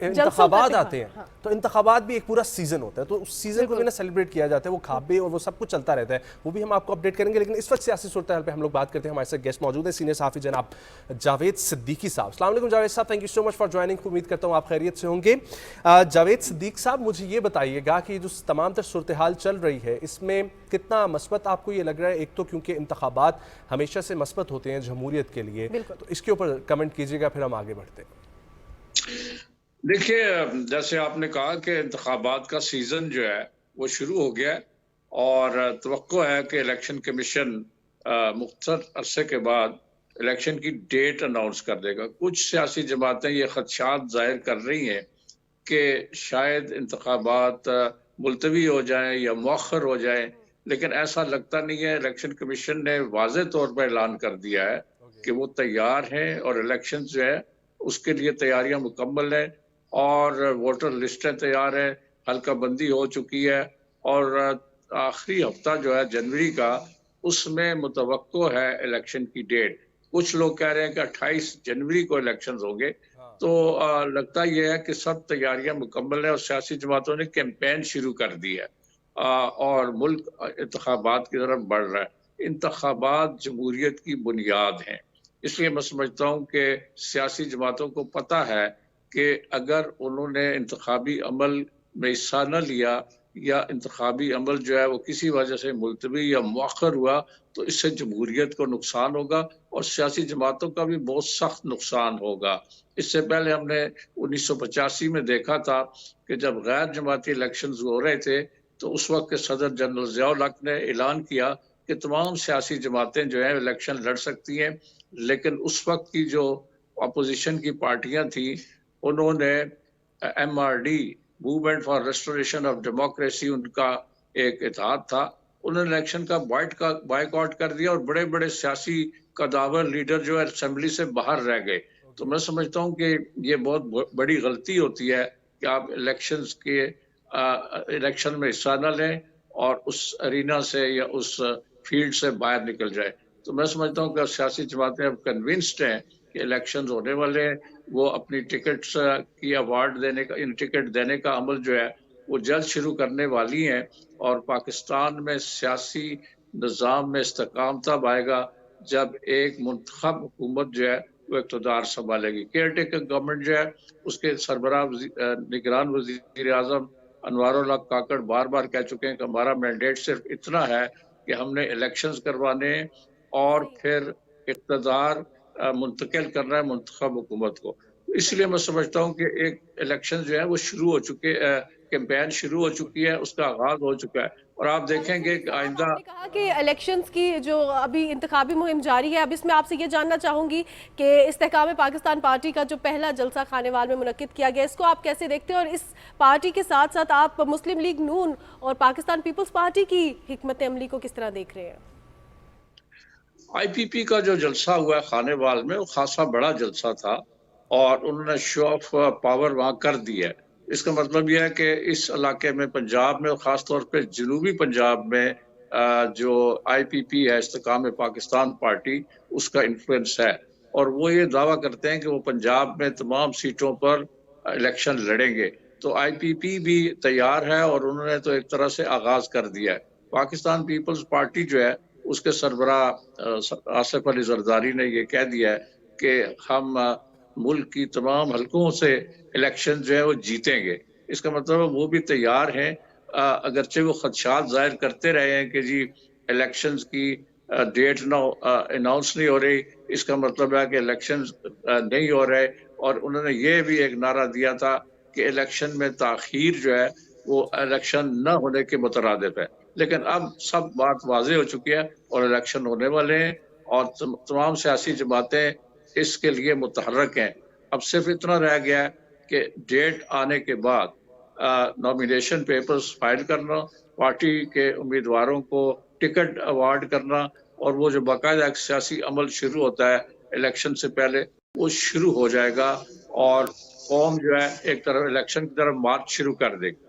[SPEAKER 1] انتخابات آتے ہیں تو انتخابات بھی ایک پورا سیزن ہوتا ہے، تو اس سیزن کو بھی نا سیلیبریٹ کیا جاتا ہے، وہ کھابے اور وہ سب کچھ چلتا رہتا ہے، وہ بھی ہم آپ کو اپڈیٹ کریں گے۔ لیکن اس وقت سیاسی صورتحال پہ ہم لوگ بات کرتے ہیں، ہمارے ساتھ گیسٹ موجود ہیں، سینئر صحافی جناب جاوید صدیقی صاحب۔ السلام علیکم جاوید صاحب، thank you so much for joining, امید کرتا ہوں آپ خیریت سے ہوں گے۔ جاوید صدیق صاحب، مجھے یہ بتائیے گا کہ جو تمام تر صورتحال چل رہی ہے اس میں کتنا مثبت آپ کو یہ لگ رہا ہے؟ ایک تو کیونکہ انتخابات ہمیشہ سے مثبت ہوتے ہیں جمہوریت کے لیے، تو اس کے اوپر کمنٹ کیجیے گا، پھر ہم آگے بڑھتے ہیں۔
[SPEAKER 4] دیکھیے، جیسے آپ نے کہا کہ انتخابات کا سیزن جو ہے وہ شروع ہو گیا ہے اور توقع ہے کہ الیکشن کمیشن مختصر عرصے کے بعد الیکشن کی ڈیٹ اناؤنس کر دے گا۔ کچھ سیاسی جماعتیں یہ خدشات ظاہر کر رہی ہیں کہ شاید انتخابات ملتوی ہو جائیں یا مؤخر ہو جائیں، لیکن ایسا لگتا نہیں ہے۔ الیکشن کمیشن نے واضح طور پر اعلان کر دیا ہے کہ وہ تیار ہیں اور الیکشن جو ہے اس کے لیے تیاریاں مکمل ہیں اور ووٹر لسٹیں تیار ہیں، حلقہ بندی ہو چکی ہے اور آخری ہفتہ جو ہے جنوری کا اس میں متوقع ہے الیکشن کی ڈیٹ۔ کچھ لوگ کہہ رہے ہیں کہ 28 جنوری کو الیکشنز ہوں گے، تو لگتا یہ ہے کہ سب تیاریاں مکمل ہیں اور سیاسی جماعتوں نے کیمپین شروع کر دی ہے اور ملک انتخابات کی طرف بڑھ رہا ہے۔ انتخابات جمہوریت کی بنیاد ہیں، اس لیے میں سمجھتا ہوں کہ سیاسی جماعتوں کو پتہ ہے کہ اگر انہوں نے انتخابی عمل میں حصہ نہ لیا یا انتخابی عمل جو ہے وہ کسی وجہ سے ملتوی یا مؤخر ہوا تو اس سے جمہوریت کو نقصان ہوگا اور سیاسی جماعتوں کا بھی بہت سخت نقصان ہوگا۔ اس سے پہلے ہم نے 1985 میں دیکھا تھا کہ جب غیر جماعتی الیکشنز ہو رہے تھے تو اس وقت کے صدر جنرل ضیاء الحق نے اعلان کیا کہ تمام سیاسی جماعتیں جو ہیں الیکشن لڑ سکتی ہیں، لیکن اس وقت کی جو اپوزیشن کی پارٹیاں تھیں انہوں نے MRD movement for restoration of democracy, ان کا ایک اتحاد تھا، انہوں نے الیکشن کا بائیکاٹ کر دیا اور بڑے بڑے سیاسی قداور لیڈر جو ہے اسمبلی سے باہر رہ گئے۔ تو میں سمجھتا ہوں کہ یہ بہت بڑی غلطی ہوتی ہے کہ آپ الیکشن میں حصہ نہ لیں اور اس ارینا سے یا اس فیلڈ سے باہر نکل جائے۔ تو میں سمجھتا ہوں کہ سیاسی جماعتیں اب کنونسڈ ہیں کہ الیکشنز ہونے والے ہیں، وہ اپنی ٹکٹس کی ایوارڈ دینے کا، ٹکٹ دینے کا عمل جو ہے وہ جلد شروع کرنے والی ہیں اور پاکستان میں سیاسی نظام میں استحکام تب آئے گا جب ایک منتخب حکومت جو ہے وہ اقتدار سنبھالے گی۔ کیئر ٹیکر گورنمنٹ جو ہے اس کے سربراہ نگران وزیر اعظم انوار الحق کاکڑ بار بار کہہ چکے ہیں کہ ہمارا مینڈیٹ صرف اتنا ہے کہ ہم نے الیکشنز کروانے ہیں اور پھر اقتدار منتقل کرنا ہے منتخب حکومت کو۔ اس لیے میں سمجھتا ہوں کہ ایک الیکشن جو ہے وہ شروع ہو چکے، کیمپین شروع ہو چکی ہے، اس کا آغاز ہو چکا ہے اور آپ دیکھیں گے کہ آئندہ
[SPEAKER 3] کہا کہ الیکشنز کی جو ابھی انتخابی مہم جاری ہے، اب اس میں آپ سے یہ جاننا چاہوں گی کہ استحکام پاکستان پارٹی کا جو پہلا جلسہ خانیوال میں منعقد کیا گیا، اس کو آپ کیسے دیکھتے ہیں اور اس پارٹی کے ساتھ ساتھ آپ مسلم لیگ نون اور پاکستان پیپلز پارٹی کی حکمت عملی کو کس طرح دیکھ رہے ہیں؟
[SPEAKER 4] IPP کا جو جلسہ ہوا ہے خانیوال میں وہ خاصا بڑا جلسہ تھا اور انہوں نے شو آف پاور وہاں کر دی ہے۔ اس کا مطلب یہ ہے کہ اس علاقے میں پنجاب میں اور خاص طور پہ جنوبی پنجاب میں جو IPP ہے استحکام پاکستان پارٹی، اس کا انفلوئنس ہے اور وہ یہ دعویٰ کرتے ہیں کہ وہ پنجاب میں تمام سیٹوں پر الیکشن لڑیں گے۔ تو IPP بھی تیار ہے اور انہوں نے تو ایک طرح سے آغاز کر دیا ہے۔ پاکستان پیپلز پارٹی جو ہے اس کے سربراہ آصف علی زرداری نے یہ کہہ دیا ہے کہ ہم ملک کی تمام حلقوں سے الیکشن جو ہے وہ جیتیں گے۔ اس کا مطلب وہ بھی تیار ہیں، اگرچہ وہ خدشات ظاہر کرتے رہے ہیں کہ جی الیکشنز کی ڈیٹ اناؤنس نہیں ہو رہی، اس کا مطلب ہے کہ الیکشنز نہیں ہو رہے، اور انہوں نے یہ بھی ایک نعرہ دیا تھا کہ الیکشن میں تاخیر جو ہے وہ الیکشن نہ ہونے کے مترادف ہے۔ لیکن اب سب بات واضح ہو چکی ہے اور الیکشن ہونے والے ہیں اور تمام سیاسی جماعتیں اس کے لیے متحرک ہیں۔ اب صرف اتنا رہ گیا ہے کہ ڈیٹ آنے کے بعد نامینیشن پیپرز فائل کرنا، پارٹی کے امیدواروں کو ٹکٹ ایوارڈ کرنا اور وہ جو باقاعدہ ایک سیاسی عمل شروع ہوتا ہے الیکشن سے پہلے وہ شروع ہو جائے گا اور قوم جو ہے ایک طرف الیکشن کی طرف مارچ شروع کر دے گی۔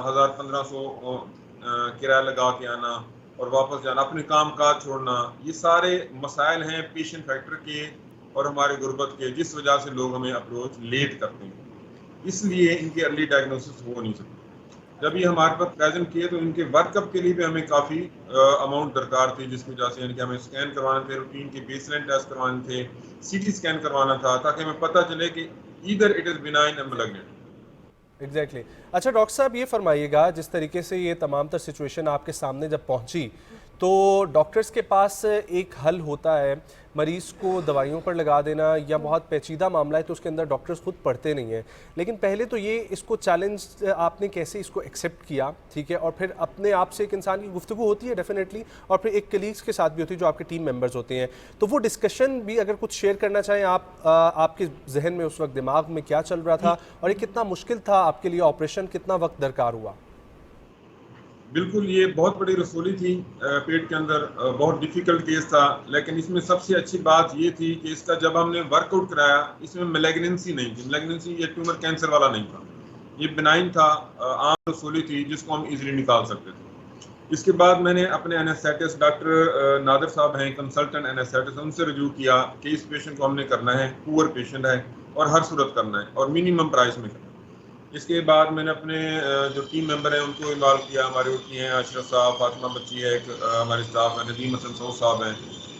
[SPEAKER 5] 1000-1500 کرایہ لگا کے آنا اور واپس جانا، اپنے کام کاج چھوڑنا، یہ سارے مسائل ہیں پیشنٹ فیکٹر کے اور ہمارے غربت کے، جس وجہ سے لوگ ہمیں اپروچ لیٹ کرتے ہیں، اس لیے ان کے ارلی ڈائگنوسس ہو نہیں سکتے۔ جب یہ ہمارے پاس پریزنٹ کیے تو ان کے ورک اپ کے لیے بھی ہمیں کافی اماؤنٹ درکار تھی، جس کی وجہ سے یعنی کہ ہمیں اسکین کروانے تھے، روٹین کے بیس لائن ٹیسٹ کروانے تھے، سی ٹی اسکین کروانا تھا، تاکہ ہمیں پتہ چلے کہ ایدر اٹ از بینائن اور میلگننٹ۔
[SPEAKER 1] ایگزیکٹلی۔ اچھا ڈاکٹر صاحب یہ فرمائیے گا، جس طریقے سے یہ تمام تر سچویشن آپ کے سامنے جب پہنچی تو ڈاکٹرز کے پاس ایک حل ہوتا ہے مریض کو دوائیوں پر لگا دینا، یا بہت پیچیدہ معاملہ ہے تو اس کے اندر ڈاکٹرز خود پڑھتے نہیں ہیں، لیکن پہلے تو یہ اس کو چیلنج آپ نے کیسے اس کو ایکسیپٹ کیا، ٹھیک ہے، اور پھر اپنے آپ سے ایک انسان کی گفتگو ہوتی ہے ڈیفینیٹلی، اور پھر ایک کلیگز کے ساتھ بھی ہوتی ہے جو آپ کے ٹیم ممبرز ہوتے ہیں، تو وہ ڈسکشن بھی اگر کچھ شیئر کرنا چاہیں آپ کے ذہن میں اس وقت دماغ میں کیا چل رہا تھا، اور یہ کتنا مشکل تھا آپ کے لیے آپریشن، کتنا وقت درکار ہوا؟
[SPEAKER 5] بالکل، یہ بہت بڑی رسولی تھی، پیٹ کے اندر بہت ڈیفیکلٹ کیس تھا، لیکن اس میں سب سے اچھی بات یہ تھی کہ اس کا جب ہم نے ورک آؤٹ کرایا، اس میں میلیگننسی نہیں تھی، میلیگننسی یہ ٹیومر کینسر والا نہیں تھا، یہ بنائن تھا، عام رسولی تھی جس کو ہم ایزیلی نکال سکتے تھے۔ اس کے بعد میں نے اپنے اینستھیٹسٹ ڈاکٹر نادر صاحب ہیں کنسلٹنٹ اینستھیٹسٹ، ان سے رجوع کیا کہ اس پیشنٹ کو ہم نے کرنا ہے، پور پیشنٹ ہے اور ہر صورت کرنا ہے اور منیمم پرائس میں کرنا ہے۔ اس کے بعد میں نے اپنے جو ٹیم ممبر ہیں ان کو انوالو کیا، ہمارے اوٹی ہیں اشرف صاحب، فاطمہ بچی ہے، ایک ہمارے اسٹاف ہے، ندیم حسن سعود صاحب ہیں،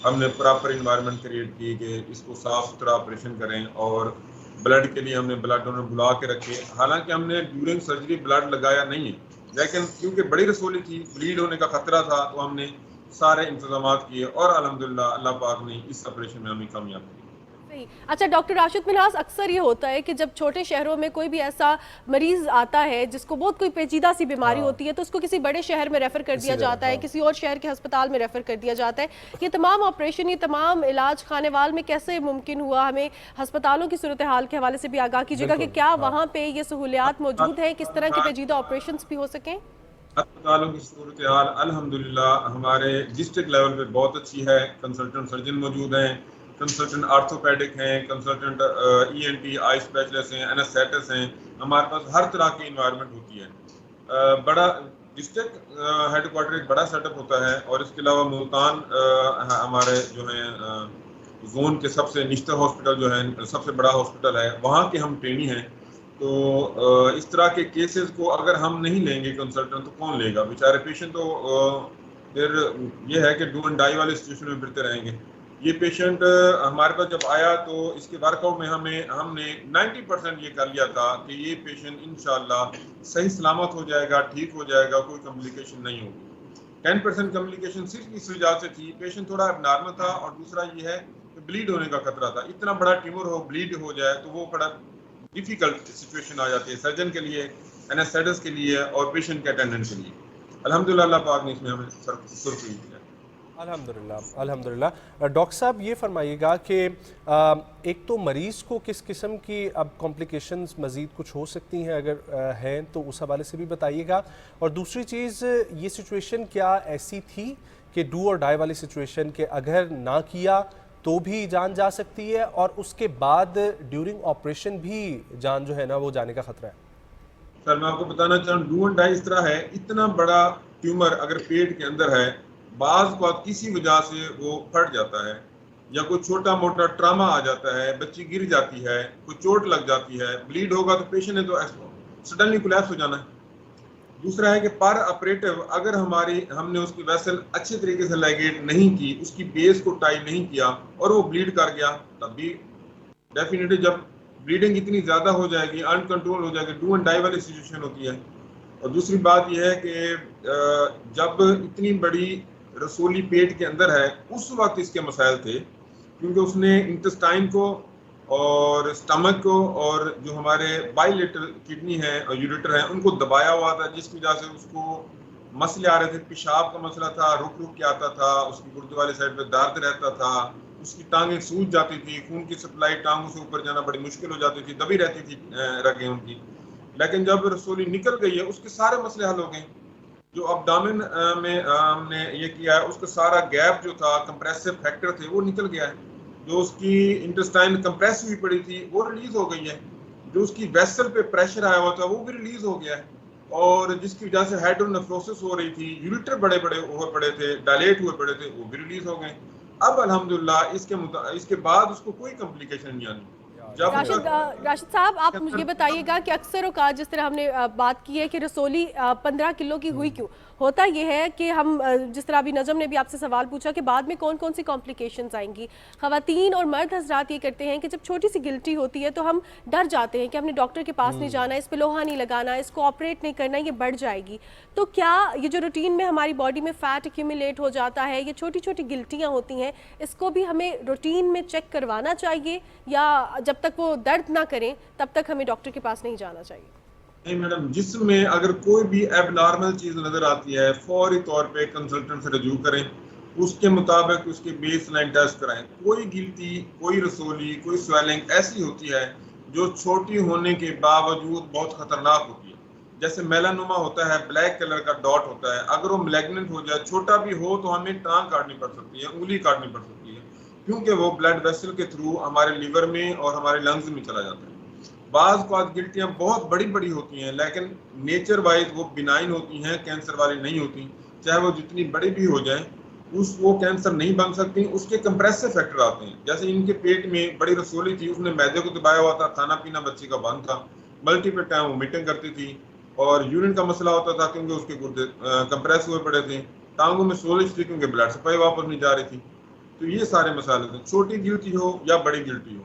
[SPEAKER 5] ہم نے پراپر انوائرمنٹ کریٹ کی کہ اس کو صاف ستھرا آپریشن کریں، اور بلڈ کے لیے ہم نے بلڈ ڈونر بلا کے رکھے، حالانکہ ہم نے ڈیورنگ سرجری بلڈ لگایا نہیں ہے، لیکن کیونکہ بڑی رسولی تھی، بلیڈ ہونے کا خطرہ تھا، تو ہم نے سارے انتظامات کیے اور الحمدللہ اللہ پاک نے اس آپریشن میں ہمیں کامیاب کی۔
[SPEAKER 3] اچھا ڈاکٹر راشد منہاس، اکثر یہ ہوتا ہے کہ جب چھوٹے شہروں میں کوئی بھی ایسا مریض آتا ہے جس کو بہت کوئی پیچیدہ سی بیماری ہوتی ہے تو اس کو کسی بڑے شہر میں ریفر کر دیا جاتا ہے، کسی اور شہر کے ہسپتال میں ریفر کر دیا جاتا ہے، یہ تمام آپریشن، یہ تمام علاج خانے وال میں کیسے ممکن ہوا؟ ہمیں ہسپتالوں کی صورتحال کے حوالے سے بھی آگاہ کیجیے گا کہ کیا وہاں پہ یہ سہولیات موجود ہیں، کس طرح کی پیچیدہ آپریشنز بھی ہو سکیں؟
[SPEAKER 5] ہسپتالوں کی صورتحال الحمدللہ ہمارے ڈسٹرکٹ لیول پہ بہت اچھی ہے، کنسلٹنٹ سرجن موجود ہیں، کنسلٹنٹ آرتھوپیڈک ہیں، consultant E N T eye specialist ہیں، اینستھیٹسٹ ہیں، ہمارے پاس ہر طرح کی انوائرمنٹ ہوتی ہے۔ بڑا ڈسٹرکٹ ہیڈ کوارٹر ایک بڑا سیٹ اپ ہوتا ہے، اور اس کے علاوہ ملتان ہمارے جو ہیں زون کے سب سے نشتر ہاسپٹل جو ہے سب سے بڑا ہاسپٹل ہے، وہاں کے ہم ٹرینی ہیں، تو اس طرح کے کیسز کو اگر ہم نہیں لیں گے کنسلٹنٹ تو کون لے گا؟ بیچارے پیشنٹ تو پھر یہ ہے کہ ڈو اینڈ ڈائی والے سچویشن میں پھرتے رہیں گے۔ یہ پیشنٹ ہمارے پاس جب آیا تو اس کے ورک آؤٹ میں ہم نے 90% یہ کر لیا تھا کہ یہ پیشنٹ انشاءاللہ صحیح سلامت ہو جائے گا، ٹھیک ہو جائے گا، کوئی کمپلیکیشن نہیں ہوگی۔ 10% کمپلیکیشن صرف اس وجہ سے تھی، پیشنٹ تھوڑا اب نارمل تھا، اور دوسرا یہ ہے کہ بلیڈ ہونے کا خطرہ تھا، اتنا بڑا ٹیومر ہو بلیڈ ہو جائے تو وہ بڑا ڈیفیکلٹ سچویشن آ جاتی ہے سرجن کے لیے، اینستھیٹسٹ کے لیے اور پیشنٹ کے اٹینڈنٹ کے لیے۔ الحمدللہ اللہ پاک نے اس میں ہمیں سرفراز کیا۔
[SPEAKER 1] الحمدللہ الحمدللہ۔ ڈاکٹر صاحب یہ فرمائیے گا کہ ایک تو مریض کو کس قسم کی اب کمپلیکیشنز مزید کچھ ہو سکتی ہیں، اگر ہیں تو اس حوالے سے بھی بتائیے گا، اور دوسری چیز یہ سچویشن کیا ایسی تھی کہ ڈو اور ڈائی والی سچویشن کہ اگر نہ کیا تو بھی جان جا سکتی ہے، اور اس کے بعد ڈیورنگ آپریشن بھی جان جو ہے نا وہ جانے کا خطرہ ہے؟
[SPEAKER 5] سر میں آپ کو بتانا چاہوں ڈو اینڈ ڈائی اس طرح ہے، اتنا بڑا ٹیومر اگر پیٹ کے اندر ہے، بعض کو کسی وجہ سے وہ پھٹ جاتا ہے، یا کوئی چھوٹا موٹا ٹراما آ جاتا ہے، بچی گر جاتی ہے، کوئی چوٹ لگ جاتی ہے، بلیڈ ہوگا تو پیشنٹ نے تو سڈنلی کولیپس ہو جانا ہے۔ دوسرا ہے کہ پر آپریٹو اگر ہم نے اس کی ویسل اچھے طریقے سے لائگیٹ نہیں کی، اس کی بیس کو ٹائی نہیں کیا اور وہ بلیڈ کر گیا، تب بھی ڈیفینیٹلی جب بلیڈنگ اتنی زیادہ ہو جائے گی، ان کنٹرول ہو جائے گی، ڈو اینڈ ڈائی والی سچویشن ہوتی ہے۔ اور دوسری بات یہ ہے کہ جب اتنی بڑی رسولی پیٹ کے اندر ہے، اس وقت اس کے مسائل تھے، کیونکہ اس نے انٹسٹائن کو اور اسٹمک کو اور جو ہمارے بائی لیٹر کڈنی ہے اور یوریٹر ہیں ان کو دبایا ہوا تھا، جس کی وجہ سے اس کو مسئلے آ رہے تھے، پیشاب کا مسئلہ تھا، رک کے آتا تھا، اس کی گردے والی سائڈ پہ درد رہتا تھا، اس کی ٹانگیں سوج جاتی تھی، خون کی سپلائی ٹانگوں سے اوپر جانا بڑی مشکل ہو جاتی تھی، دبی رہتی تھی رگیں ان کی۔ لیکن جب رسولی نکل گئی ہے، اس کے سارے مسئلے حل ہو گئے۔ جو ابڈامن میں ہم نے یہ کیا ہے، اس کا سارا گیپ جو تھا، کمپریسو فیکٹر تھے، وہ نکل گیا ہے۔ جو اس کی انٹسٹائن کمپریس ہوئی پڑی تھی وہ ریلیز ہو گئی ہے، جو اس کی ویسل پہ پریشر آیا ہوا تھا وہ بھی ریلیز ہو گیا ہے۔ اور جس کی وجہ سے ہائیڈرونیفروسس ہو رہی تھی، یوریٹر بڑے بڑے ہوئے پڑے تھے، ڈائلیٹ ہوئے پڑے تھے، وہ بھی ریلیز ہو گئے. اب الحمدللہ اس کے بعد اس کو کوئی کمپلیکیشن نہیں آنی.
[SPEAKER 3] راشد صاحب آپ مجھے بتائیے گا کہ اکثر اوقات جس طرح ہم نے بات کی ہے کہ رسولی 15 کلو کی ہوئی کیوں، ہوتا یہ ہے کہ ہم جس طرح ابھی نجم نے بھی آپ سے سوال پوچھا کہ بعد میں کون کون سی کمپلیکیشنز آئیں گی. خواتین اور مرد حضرات یہ کرتے ہیں کہ جب چھوٹی سی گلٹی ہوتی ہے تو ہم ڈر جاتے ہیں کہ ہم نے ڈاکٹر کے پاس نہیں جانا، اس پہ لوہا نہیں لگانا، اس کو آپریٹ نہیں کرنا، یہ بڑھ جائے گی. تو کیا یہ جو روٹین میں ہماری باڈی میں فیٹ ایکیومولیٹ ہو جاتا ہے، یہ چھوٹی چھوٹی گلٹیاں ہوتی ہیں، اس کو بھی ہمیں روٹین میں چیک کروانا چاہیے یا جب تک وہ درد نہ کریں تب تک ہمیں ڈاکٹر کے پاس نہیں جانا چاہیے؟
[SPEAKER 5] نہیں میڈم، جسم میں اگر کوئی بھی ایب نارمل چیز نظر آتی ہے فوری طور پہ کنسلٹنٹ سے رجوع کریں، اس کے مطابق اس کے بیس لائن ٹیسٹ کرائیں. کوئی گلٹی، کوئی رسولی، کوئی سویلنگ ایسی ہوتی ہے جو چھوٹی ہونے کے باوجود بہت خطرناک ہوتی ہے. جیسے میلانوما ہوتا ہے، بلیک کلر کا ڈاٹ ہوتا ہے، اگر وہ ملیگننٹ ہو جائے، چھوٹا بھی ہو تو ہمیں ٹانگ کاٹنی پڑ سکتی ہے، انگلی کاٹنی پڑ سکتی ہے، کیونکہ وہ بلڈ ویسل کے تھرو ہمارے لیور میں اور ہمارے لنگز میں چلا جاتا ہے. بعض کو گلٹیاں بہت بڑی بڑی ہوتی ہیں لیکن نیچر وائز وہ بینائن ہوتی ہیں، کینسر والی نہیں ہوتی. چاہے وہ جتنی بڑی بھی ہو جائیں وہ کینسر نہیں بن سکتی. اس کے کمپریسو فیکٹر آتے ہیں، جیسے ان کے پیٹ میں بڑی رسولی تھی، اس نے میدے کو دبایا ہوا تھا، کھانا پینا بچے کا بند تھا، ملٹیپل ٹائم وہ میٹنگ کرتی تھی، اور یورین کا مسئلہ ہوتا تھا کیونکہ اس کے گردے کمپریس ہوئے پڑے تھے، ٹانگوں میں سولج تھی کیونکہ بلڈ سپلائی واپس نہیں جا رہی تھی. تو یہ سارے مسائل ہوتے ہیں. چھوٹی گلٹی ہو یا بڑی گلٹی ہو،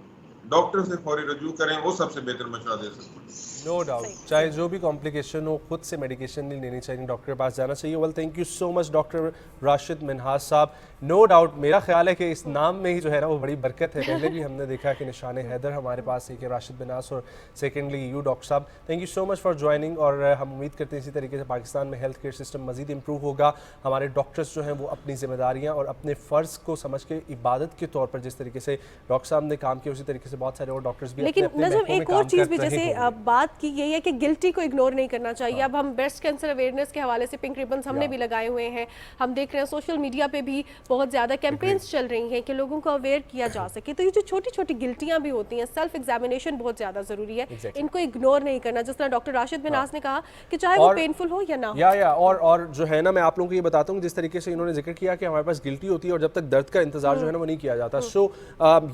[SPEAKER 5] ڈاکٹر سے فوری رجوع کریں، وہ سب سے بہتر مشورہ دے سکتے ہیں.
[SPEAKER 1] نو ڈاؤٹ، چاہے جو بھی کمپلیکیشن ہو خود سے میڈیکیشن نہیں لینی چاہیے، ڈاکٹر کے پاس جانا چاہیے. Well thank you so much doctor Rashid Minhas صاحب. نو ڈاؤٹ میرا خیال ہے کہ اس نام میں ہی جو ہے نا وہ بڑی برکت ہے. پہلے بھی ہم نے دیکھا کہ نشان حیدر ہمارے پاس ہے کہ راشد منہاس، اور سیکنڈلی یو ڈاکٹر صاحب. Thank you so much for joining, اور ہم امید کرتے ہیں اسی طریقے سے پاکستان میں ہیلتھ کیئر سسٹم مزید امپروو ہوگا. ہمارے ڈاکٹرس جو ہیں وہ اپنی ذمہ داریاں اور اپنے فرض کو سمجھ کے عبادت کے طور پر جس طریقے سے ڈاکٹر صاحب نے کام کیا اسی طریقے سے بہت سارے اور ڈاکٹرس بھی
[SPEAKER 3] لیکن نظم ایک اور چیز بھی جیسے بات کی یہی ہے کہ گلٹی کو اگنور نہیں کرنا چاہیے. اب ہم بریسٹ کینسر اویئرنیس کے حوالے سے پنک ریبنز ہم نے بھی لگائے ہوئے ہیں، ہم دیکھ رہے ہیں سوشل میڈیا پہ بھی بہت زیادہ کیمپینز چل رہی ہیں کہ لوگوں کو اویئر کیا جا سکے. تو یہ جو چھوٹی چھوٹی گلٹیاں بھی ہوتی ہیں، سیلف ایگزامینیشن بہت زیادہ ضروری ہے، ان کو اگنور نہیں کرنا. جس طرح ڈاکٹر راشد منہاس نے کہا کہ چاہے وہ پینفل ہو یا نہ ہو.
[SPEAKER 1] اور جو ہے نا میں آپ لوگوں کو یہ بتاتا ہوں جس طریقے سے انہوں نے ذکر کیا کہ ہمارے پاس گلٹی ہوتی ہے اور جب تک درد کا انتظار جو ہے نا وہ نہیں کیا جاتا. سو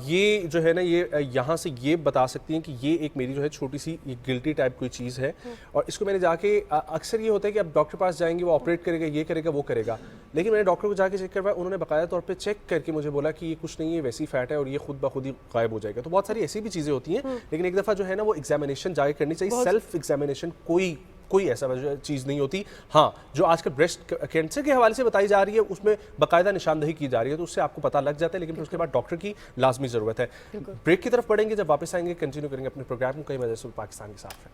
[SPEAKER 1] یہ جو ہے نا یہ یہاں سے یہ بتا سکتی ہیں کہ یہ ایک میری جو ہے چھوٹی سی گلٹی ٹائپ کوئی چیز ہے، اور اس کو میں نے جا کے اکثر یہ ہوتا ہے کہ اب ڈاکٹر پاس جائیں گے، وہ آپریٹ کرے گا، یہ کرے گا، وہ کرے گا، لیکن میں نے ڈاکٹر کو جا کے چیک کروایا، انہوں نے باقاعدہ طور پہ چیک کر کے مجھے بولا کہ یہ کچھ نہیں ہے، ویسی فیٹ ہے اور یہ خود بخود ہی غائب ہو جائے گا. تو بہت ساری ایسی بھی چیزیں ہوتی ہیں، لیکن ایک دفعہ جو ہے نا وہ ایگزامینیشن جا کے کرنی چاہیے. سیلف ایگزامینیشن کوئی ایسا چیز نہیں ہوتی. ہاں جو آج کل بریسٹ کینسر کے حوالے سے بتائی جا رہی ہے اس میں باقاعدہ نشاندہی کی جا رہی ہے، تو اس سے آپ کو پتہ لگ جاتا ہے، لیکن پھر اس کے بعد ڈاکٹر کی لازمی ضرورت ہے. بریک کی طرف پڑھیں گے، جب واپس آئیں گے کنٹینیو کریں گے اپنے پروگرام کو. کئی وجہ سے پاکستان کے ساتھ ہے.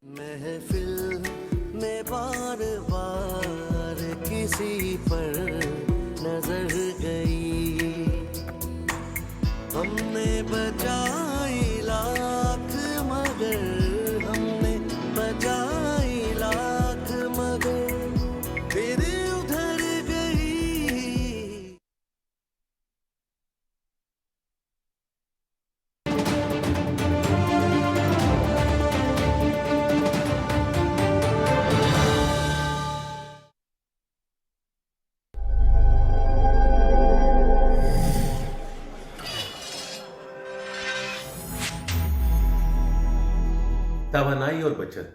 [SPEAKER 13] محفل میں بار بار کسی پر نظر گئی، ہم نے بجائی لاکھ مگر ہم نے بجائی لاکھ مگر پھر ادھر گئی.
[SPEAKER 6] توانائی اور بچت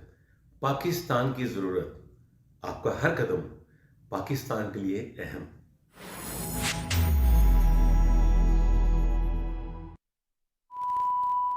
[SPEAKER 6] پاکستان کی ضرورت، آپ کا ہر قدم پاکستان کے لیے اہم.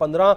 [SPEAKER 1] 15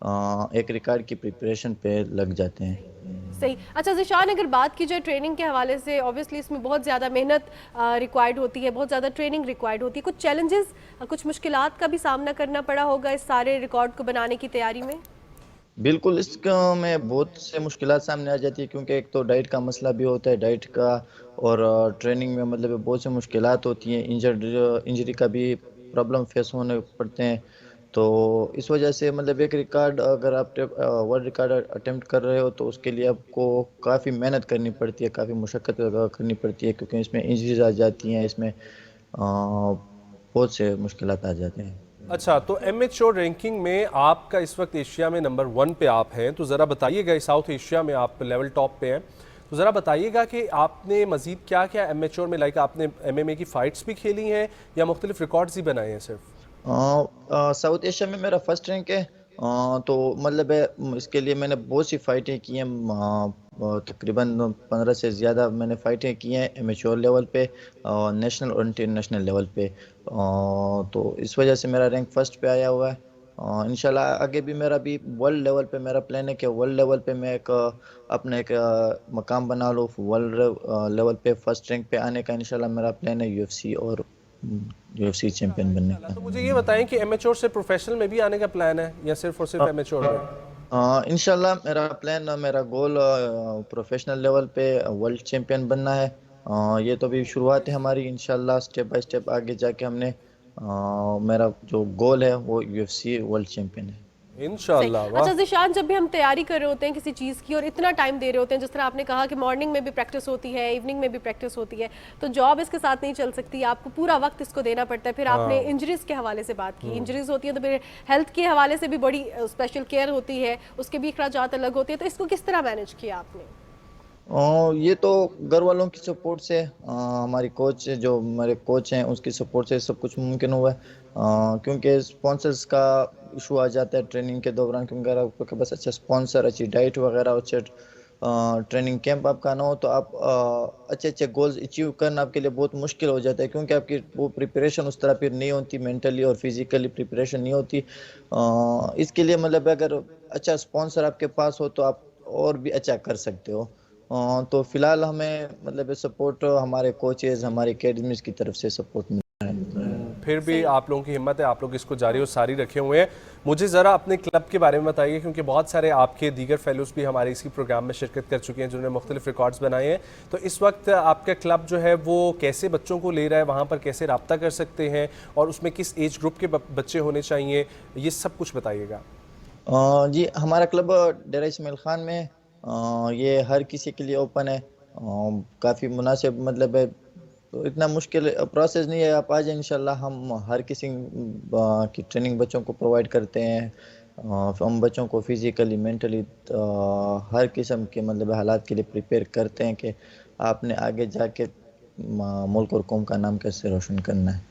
[SPEAKER 8] ایک ریکارڈ کی پریپریشن پہ لگ جاتے ہیں.
[SPEAKER 3] صحیح. اچھا ذیشان، اگر بات کی جائے ٹریننگ کے حوالے سے، اوبویسلی اس میں بہت زیادہ محنت ریکوائرڈ ہوتی ہے، بہت زیادہ ٹریننگ ریکوائرڈ ہوتی ہے. کچھ چیلنجز، کچھ مشکلات کا بھی سامنا کرنا پڑا ہوگا اس سارے ریکارڈ کو بنانے کی تیاری میں؟
[SPEAKER 8] بالکل، اس میں بہت سے مشکلات سامنے آ جاتی ہے، کیونکہ ایک تو ڈائٹ کا مسئلہ بھی ہوتا ہے، ڈائٹ کا، اور ٹریننگ میں مطلب بہت سے مشکلات ہوتی ہیں، انجری کا بھی پرابلم فیس ہونے پڑتے ہیں. تو اس وجہ سے مطلب ایک ریکارڈ اگر آپ ورلڈ ریکارڈ اٹیمپٹ کر رہے ہو تو اس کے لیے آپ کو کافی محنت کرنی پڑتی ہے، کافی مشقت کرنی پڑتی ہے، کیونکہ اس میں انجریز آ جاتی ہیں، اس میں بہت سے مشکلات آ جاتے ہیں.
[SPEAKER 1] اچھا، تو ایم ایچ او رینکنگ میں آپ کا اس وقت ایشیا میں نمبر 1 پہ آپ ہیں، تو ذرا بتائیے گا، ساؤتھ ایشیا میں آپ لیول ٹاپ پہ ہیں، تو ذرا بتائیے گا کہ آپ نے مزید کیا کیا ایم ایچ او میں، لائک آپ نے ایم ایم اے کی فائٹس بھی کھیلی ہیں یا مختلف ریکارڈز ہی بنائے ہیں صرف؟
[SPEAKER 8] ساؤتھ ایشیا میں میرا فرسٹ رینک ہے، تو مطلب اس کے لیے میں نے بہت سی فائٹیں کی ہیں، تقریباً 15 سے زیادہ میں نے فائٹیں کی ہیں ایم ایچ او لیول پہ، نیشنل اور انٹرنیشنل لیول پہ. تو اس وجہ سے میرا رینک فرسٹ پہ آیا ہوا ہے. انشاءاللہ آگے بھی میرا بھی ورلڈ لیول پہ میرا پلان ہے کہ ورلڈ لیول پہ میں اپنا ایک مقام بنا لوں، ورلڈ لیول پہ فرسٹ رینک پہ آنے کا انشاءاللہ میرا پلان ہے، یو ایف سی چیمپئن بننے کا.
[SPEAKER 1] تو مجھے یہ بتائیں کہ ایم ایچ او سے پروفیشنل میں بھی آنے کا پلان ہے یا صرف اور صرف ایم ایچ او میں؟
[SPEAKER 8] انشاءاللہ میرا پلان، میرا گول پروفیشنل لیول پہ ورلڈ چیمپئن بننا ہے. یہ تو بھی شروعات ہے ہماری، انشاءاللہ سٹیپ بائی سٹیپ آگے جا کے ہم نے میرا جو گول ہے وہ U F C world champion ہے
[SPEAKER 1] انشاءاللہ.
[SPEAKER 3] اچھا ذیشان، جب بھی ہم تیاری کر رہے ہوتے ہیں کسی چیز کی اور اتنا ٹائم دے رہے ہوتے ہیں، جس طرح آپ نے کہا کہ مارننگ میں بھی پریکٹس ہوتی ہے، ایوننگ میں بھی پریکٹس ہوتی ہے، تو جاب اس کے ساتھ نہیں چل سکتی، آپ کو پورا وقت اس کو دینا پڑتا ہے. پھر آپ نے انجریز کے حوالے سے بات کی، انجریز ہوتی ہیں تو پھر ہیلتھ کے حوالے سے بھی بڑی اسپیشل کیئر ہوتی ہے، اس کے بھی اخراجات الگ ہوتے ہیں، تو اس کو کس طرح مینیج کیا آپ نے؟
[SPEAKER 8] یہ تو گھر والوں کی سپورٹ سے، ہماری کوچ جو ہمارے کوچ ہیں اس کی سپورٹ سے سب کچھ ممکن ہوا ہے، کیونکہ اسپانسرز کا ایشو آ جاتا ہے ٹریننگ کے دوران، کیونکہ اگر آپ کے پاس اچھا اسپانسر، اچھی ڈائٹ وغیرہ، اچھے ٹریننگ کیمپ آپ کا نہ ہو تو آپ اچھے گولز اچیو کرنا آپ کے لیے بہت مشکل ہو جاتا ہے، کیونکہ آپ کی وہ پریپریشن اس طرح پھر نہیں ہوتی، مینٹلی اور فزیکلی پریپریشن نہیں ہوتی. اس کے لیے مطلب اگر اچھا اسپانسر آپ کے پاس ہو تو آپ اور بھی اچھا کر سکتے ہو. تو فی الحال ہمیں مطلب سپورٹ ہمارے کوچز، ہماری اکیڈمیز کی طرف سے سپورٹ مل رہا ہے.
[SPEAKER 1] پھر بھی آپ لوگوں کی ہمت ہے، آپ لوگ اس کو جاری و ساری رکھے ہوئے ہیں. مجھے ذرا اپنے کلب کے بارے میں بتائیے، کیونکہ بہت سارے آپ کے دیگر فیلوز بھی ہمارے اسی پروگرام میں شرکت کر چکے ہیں جنہوں نے مختلف ریکارڈز بنائے ہیں. تو اس وقت آپ کا کلب جو ہے وہ کیسے بچوں کو لے رہا ہے، وہاں پر کیسے رابطہ کر سکتے ہیں، اور اس میں کس ایج گروپ کے بچے ہونے چاہیے، یہ سب کچھ بتائیے گا.
[SPEAKER 8] جی، ہمارا کلب ڈیرہ اسماعیل خان میں، یہ ہر کسی کے لیے اوپن ہے، کافی مناسب مطلب ہے، تو اتنا مشکل پروسیس نہیں ہے، آپ آ جائیں انشاءاللہ. ہم ہر کسی کی ٹریننگ بچوں کو پرووائڈ کرتے ہیں، ہم بچوں کو فزیکلی، مینٹلی ہر قسم کے مطلب حالات کے لیے پریپیئر کرتے ہیں کہ آپ نے آگے جا کے ملک اور قوم کا نام کیسے روشن کرنا ہے.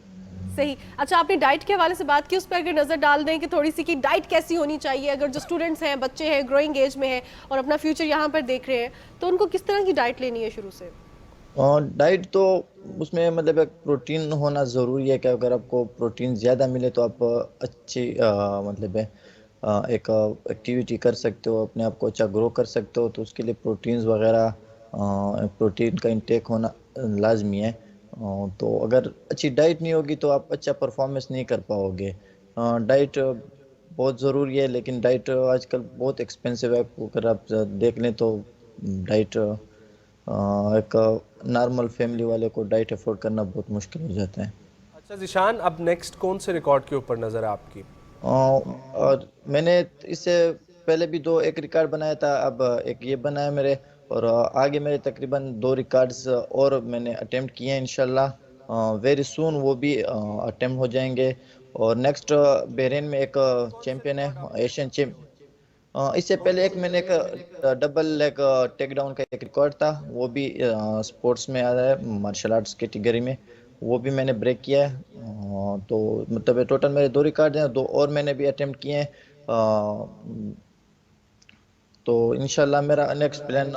[SPEAKER 3] صحیح. اچھا، آپ نے ڈائٹ کے حوالے سے بات کی، اس پہ اگر نظر ڈال دیں کہ تھوڑی سی کی ڈائٹ کیسی ہونی چاہیے، اگر جو اسٹوڈنٹس ہیں، بچے ہیں، گروئنگ ایج میں ہیں اور اپنا فیوچر یہاں پر دیکھ رہے ہیں، تو ان کو کس طرح کی ڈائٹ لینی ہے شروع سے؟
[SPEAKER 8] ڈائٹ تو اس میں مطلب ایک پروٹین ہونا ضروری ہے، کہ اگر آپ کو پروٹین زیادہ ملے تو آپ اچھی مطلب ایک ایکٹیویٹی کر سکتے ہو، اپنے آپ کو اچھا گرو کر سکتے ہو. تو اس کے لیے پروٹینز وغیرہ، پروٹین کا انٹیک ہونا لازمی ہے. تو اگر اچھی ڈائٹ نہیں ہوگی تو آپ اچھا پرفارمنس نہیں کر پاؤ گے. ڈائٹ بہت ضروری ہے، لیکن ڈائٹ آج کل بہت ایکسپینسو ہے. اگر آپ دیکھ لیں تو ڈائٹ ایک نارمل فیملی والے کو ڈائٹ افورڈ کرنا بہت مشکل ہو جاتا ہے.
[SPEAKER 1] اچھا ذیشان، اب نیکسٹ کون سے ریکارڈ کے اوپر نظر ہے آپ کی؟
[SPEAKER 8] اور میں نے اس سے پہلے بھی ایک ریکارڈ بنایا تھا، اب ایک یہ بنایا میرے، اور آگے میرے تقریباً 2 ریکارڈز اور میں نے اٹیمپٹ کیے ہیں. انشاءاللہ ویری سون وہ بھی اٹیمپٹ ہو جائیں گے. اور نیکسٹ بحرین میں ایک چیمپئن ہے، ایشین چیمپئن. اس سے پہلے ایک میں نے ایک ڈبل لیگ ٹیک ڈاؤن کا ایک ریکارڈ تھا، وہ بھی سپورٹس میں آ رہا ہے، مارشل آرٹس کیٹیگری میں، وہ بھی میں نے بریک کیا ہے. تو مطلب ٹوٹل میرے 2 ریکارڈ ہیں، 2 اور میں نے بھی اٹیمپٹ کیے ہیں. تو انشاءاللہ میرا نیکسٹ پلان،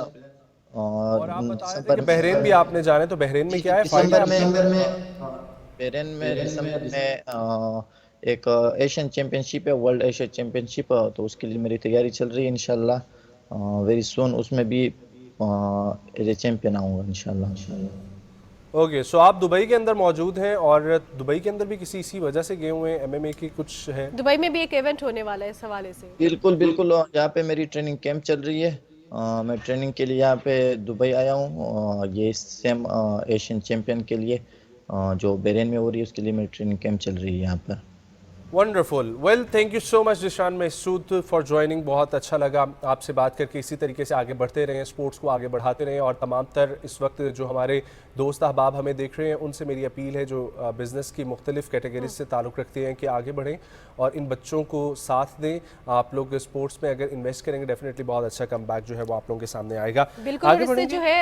[SPEAKER 1] اور آپ بتا رہے تھے کہ بحرین بھی آپ نے جانے، تو بحرین میں کیا ہے؟
[SPEAKER 8] بحرین میں دسمبر میں ایک ایشین چیمپئن شپ ہے، ورلڈ ایشین چیمپئن شپ، تو اس کے لیے میری تیاری چل رہی ہے انشاءاللہ ویری سون، اس میں بھی ایز اے چیمپئن آؤں گا انشاءاللہ۔
[SPEAKER 1] اوکے، سو آپ دبئی کے اندر موجود ہیں اور دبئی کے اندر بھی اسی وجہ سے گئے ہوئے ہیں، ایم ایم اے کی کچھ ہے؟
[SPEAKER 3] دبئی میں بھی ایک ایونٹ ہونے والا ہے اس حوالے سے؟
[SPEAKER 8] بالکل بالکل، یہاں پہ میری ٹریننگ کیمپ چل رہی ہے، میں ٹریننگ کے لیے یہاں پہ دبئی آیا ہوں، یہ سیم ایشین چیمپئن کے لیے جو بحرین میں ہو رہی ہے اس کے لیے میری ٹریننگ کیمپ چل رہی ہے یہاں پر۔
[SPEAKER 1] Wonderful, well thank you so much Zeeshan Mehsud for joining, بہت اچھا لگا آپ سے بات کر کے، اسی طریقے سے آگے بڑھتے رہیں، اسپورٹس کو آگے بڑھاتے رہیں، اور تمام تر اس وقت جو ہمارے دوست احباب ہمیں دیکھ رہے ہیں ان سے میری اپیل ہے جو بزنس کی مختلف کیٹیگریز سے تعلق رکھتے ہیں کہ آگے بڑھیں اور ان بچوں کو ساتھ دیں۔ آپ لوگ اسپورٹس میں اگر انویسٹ کریں گے ڈیفینیٹلی بہت اچھا کم بیک جو ہے وہ آپ لوگوں کے سامنے آئے گا۔
[SPEAKER 3] بالکل، اور اس سے جو ہے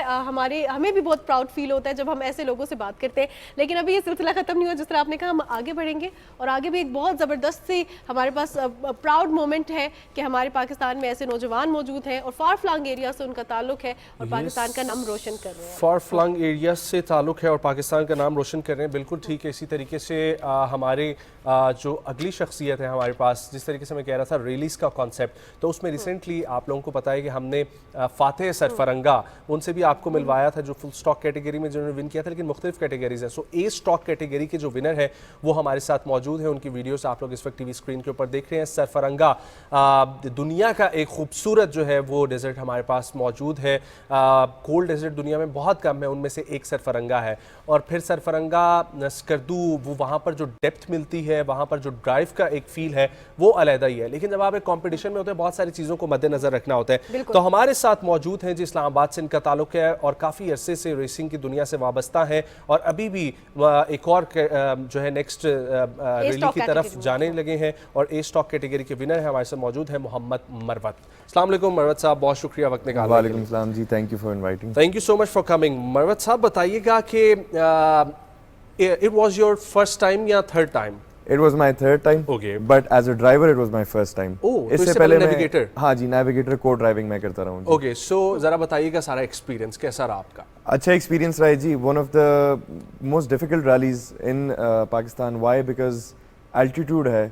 [SPEAKER 3] ہمیں بھی بہت پراؤڈ فیل ہوتا ہے جب ہم ایسے لوگوں سے بات کرتے ہیں، لیکن ابھی یہ سلسلہ ختم نہیں ہوا، جس طرح آپ نے کہا ہم آگے بڑھیں گے اور آگے بھی ایک بہت زبردست سی ہمارے پاس پراؤڈ مومنٹ ہے کہ ہمارے پاکستان میں ایسے نوجوان موجود ہیں اور فار فلنگ ایریا سے ان کا تعلق ہے اور پاکستان کا نام روشن کر رہے ہیں،
[SPEAKER 1] فار فلنگ ایریا سے تعلق ہے اور پاکستان کا نام روشن کر رہے ہیں، بالکل ٹھیک ہے۔ اسی طریقے سے ہمارے جو اگلی شخصیت ہے ہمارے پاس، جس طریقے سے میں کہہ رہا تھا ریلیز کا کانسیپٹ، تو اس میں ریسنٹلی آپ لوگوں کو پتا ہے کہ ہم نے فاتح سرفرنگا ان سے بھی آپ کو ملوایا تھا جو فل سٹاک کیٹیگری میں جنہوں نے ون کیا تھا، لیکن مختلف کیٹیگریز ہیں۔ سو اے سٹاک کیٹیگری کے جو ونر ہے وہ ہمارے ساتھ موجود ہیں، ان کی ویڈیوز آپ لوگ اس وقت ٹی وی اسکرین کے اوپر دیکھ رہے ہیں۔ سرفرنگا دنیا کا ایک خوبصورت جو ہے وہ ڈیزرٹ ہمارے پاس موجود ہے، کولڈ ڈیزرٹ دنیا میں بہت کم ہے، ان میں سے ایک سرفرنگا ہے، اور پھر سرفرنگا اسکردو وہ وہاں پر جو ڈیپتھ ملتی ہے، وہاں پر جو ڈرائیو کا ایک فیل ہے وہ علیحدہ ہی ہے، لیکن جب آپ ایک کمپٹیشن میں ہوتے ہیں بہت ساری چیزوں کو مد نظر رکھنا ہوتا ہے۔ تو ہمارے ساتھ موجود ہیں جی اسلام آباد سے ان کا تعلق ہے اور کافی عرصے سے ریسنگ کی دنیا سے وابستہ ہیں اور ابھی بھی ایک اور جو ہے نیکسٹ ریلی کی طرف جانے لگے ہیں، اور اے سٹاک کیٹیگری کے ونر ہیں ہمارے ساتھ موجود ہیں محمد مروت۔ السلام علیکم مروت صاحب، بہت شکریہ وقت نکالنے کے لیے۔
[SPEAKER 9] وعلیکم السلام جی، thank you for inviting.
[SPEAKER 1] Thank you so much for coming. Marwat صاحب بتائیے گا کہ it was your first time یا third time؟
[SPEAKER 9] It was my third time,
[SPEAKER 1] okay,
[SPEAKER 9] but as a driver it was my first time.
[SPEAKER 1] Oh,
[SPEAKER 9] اس سے پہلے navigator? ہاں جی، navigator کو driving میں کرتا رہا ہوں۔
[SPEAKER 1] اوکے، سو ذرا بتائیے گا سارا ایکسپیرینس کیسا رہا آپ کا؟
[SPEAKER 9] اچھا ایکسپیرینس رہا ہے جی، one of the most difficult rallies in Pakistan. Why? Because altitude ہے،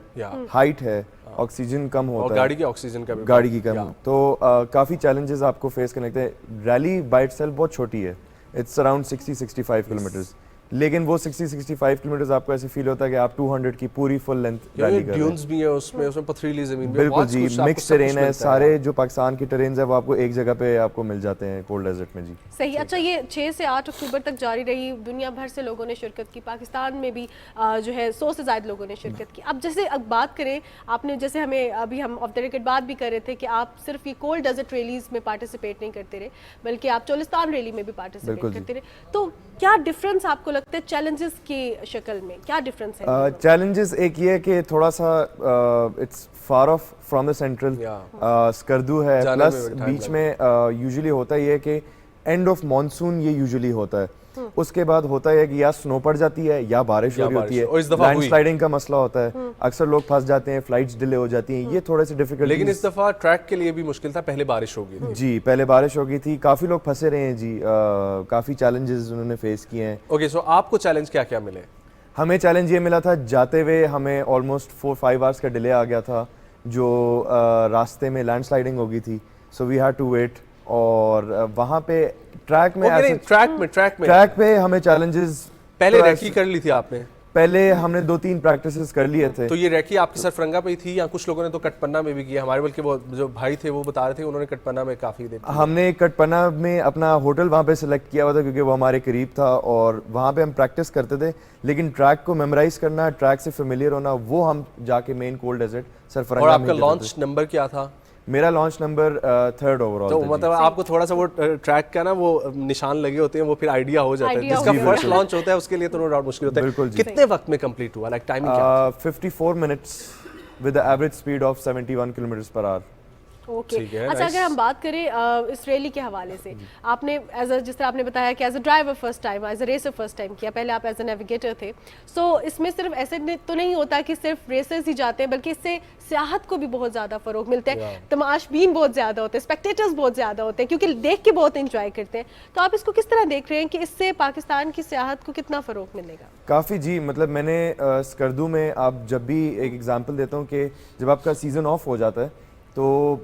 [SPEAKER 9] ہائٹ ہے، آکسیجن کم ہوتا ہے،
[SPEAKER 1] اور گاڑی کی آکسیجن کا بھی
[SPEAKER 9] گاڑی کی کم، تو کافی چیلنجز آپ کو فیس کرنے ہیں۔ ریلی بائی اٹ سیلف بہت چھوٹی ہے، اٹس اراؤنڈ 60-65 کلومیٹرز، لیکن وہ 60-65 کلومیٹرز آپ کو ایسے فیل ہوتا ہے کہ آپ 200 کی پوری فل لینتھ ریلی کر رہے ہیں۔
[SPEAKER 1] ڈیونز بھی ہیں اس میں پتھریلی زمین بھی،
[SPEAKER 9] بالکل جی، مکس ٹرین ہے، سارے جو پاکستان کی ٹرینز ہیں وہ آپ کو ایک جگہ پہ آپ کو مل جاتے ہیں کولڈ ڈیزرٹ میں جی۔
[SPEAKER 3] صحیح۔ اچھا، یہ 6 سے 8 اکتوبر تک جاری رہی، دنیا بھر سے لوگوں نے شرکت کی، پاکستان میں بھی جو ہے 100 سے زائد لوگوں نے شرکت کی۔ اب جیسے اب بات کریں، آپ نے جیسے ہمیں ابھی ہم آف دا ریکارڈ بات بھی کر رہے تھے کہ آپ صرف یہ کولڈ ڈیزرٹ ریلیز میں پارٹیسپیٹ نہیں کرتے رہے بلکہ آپ چولستان ریلی میں بھی پارٹیسپیٹ کرتے رہے، تو کیا ڈفرینس آپ کو لگتا ہے چیلنجز کی شکل میں، کیا ڈفرینس ہے؟
[SPEAKER 9] چیلنجز ایک یہ ہے کہ تھوڑا سا it's far off from the central, Skardu ہے، پلس بیچ میں یوزلی ہوتا یہ ہے کہ اینڈ آف مانسون یہ یوزلی ہوتا ہے، اس کے بعد ہوتا ہے کہ یا سنو پڑ جاتی ہے یا بارش ہو رہی ہوتی ہے، لینڈ سلائڈنگ کا مسئلہ ہوتا ہے، اکثر لوگ پھنس جاتے ہیں، فلائٹس ڈیلے ہو جاتی ہیں، یہ تھوڑے سے ڈیفیکلٹ۔
[SPEAKER 1] لیکن اس دفعہ ٹریک کے لیے بھی مشکل تھا، پہلے بارش ہو گئی تھی
[SPEAKER 9] جی، پہلے بارش ہو گئی تھی، کافی لوگ پھنسے رہے ہیں جی، کافی چیلنجز انہوں نے فیس کیے ہیں۔
[SPEAKER 1] اوکے، سو آپ کو چیلنج کیا کیا ملے؟
[SPEAKER 9] ہمیں چیلنج یہ ملا تھا، جاتے ہوئے ہمیں آلموسٹ 4-5 آورس کا ڈیلے آ گیا تھا، جو راستے میں لینڈ سلائڈنگ ہو گئی تھی، سو وی ہیڈ ٹو ویٹ، اور وہاں پہ ٹریک پہ ہمیں چیلنجز
[SPEAKER 1] پہلے ریکی کر لی تھی آپ نے؟
[SPEAKER 9] پہلے ہم نے 2-3 پریکٹسز کر لیے تھے۔
[SPEAKER 1] تو یہ ریکی آپ کی سرفرنگا پہ ہی تھی یا کچھ لوگوں نے تو کٹپنا میں بھی کیا؟ ہمارے بلکہ وہ جو بھائی تھے وہ بتا رہے تھے انہوں نے کٹپنا میں کافی دیر،
[SPEAKER 9] ہم نے کٹپنا میں اپنا ہوٹل وہاں پہ سلیکٹ کیا ہوا تھا کیونکہ وہ ہمارے قریب تھا اور وہاں پہ ہم پریکٹس کرتے تھے، لیکن ٹریک کو میمورائز کرنا، ٹریک سے فیملیئر ہونا، وہ ہم جا کے مین کولڈ ڈیزرٹ سرفرنگا میں۔
[SPEAKER 1] اور آپ کا لانچ نمبر کیا تھا؟
[SPEAKER 9] میرا لانچ نمبر 3rd اوورآل۔
[SPEAKER 1] تو مطلب آپ کو تھوڑا سا وہ ٹریک کا نا وہ نشان لگے ہوتے ہیں، وہ پھر آئیڈیا ہو جاتا ہے، جس کا فرسٹ لانچ ہوتا ہے اس کے لیے تو نو ڈاؤٹ مشکل ہوتا ہے۔ کتنے وقت میں کمپلیٹ ہوا؟ لائک ٹائمنگ کیا؟
[SPEAKER 9] 54 minutes with average speed of 71 kilometres per hour.
[SPEAKER 3] Okay اچھا اگر ہم بات کریں اس ریلی کے حوالے سے آپ نے جس طرح آپ نے بتایا کہ as a driver first time as a racer first time کیا, پہلے آپ ایز اے نیویگیٹر تھے, سو اس میں صرف ایسے تو نہیں ہوتا کہ صرف ریسرز ہی جاتے ہیں بلکہ اس سے سیاحت کو بھی بہت زیادہ فروغ ملتا ہے, تماش بین بہت زیادہ ہوتے ہیں, اسپیکٹیٹرز بہت زیادہ ہوتے ہیں کیونکہ دیکھ کے بہت انجوائے کرتے ہیں, تو آپ اس کو کس طرح دیکھ رہے ہیں کہ اس سے پاکستان کی سیاحت کو کتنا فروغ ملے گا؟
[SPEAKER 9] کافی جی, مطلب میں نے اسکردو میں آپ جب بھی ایک ایگزامپل دیتا ہوں کہ جب آپ کا سیزن آف ہو جاتا ہے تو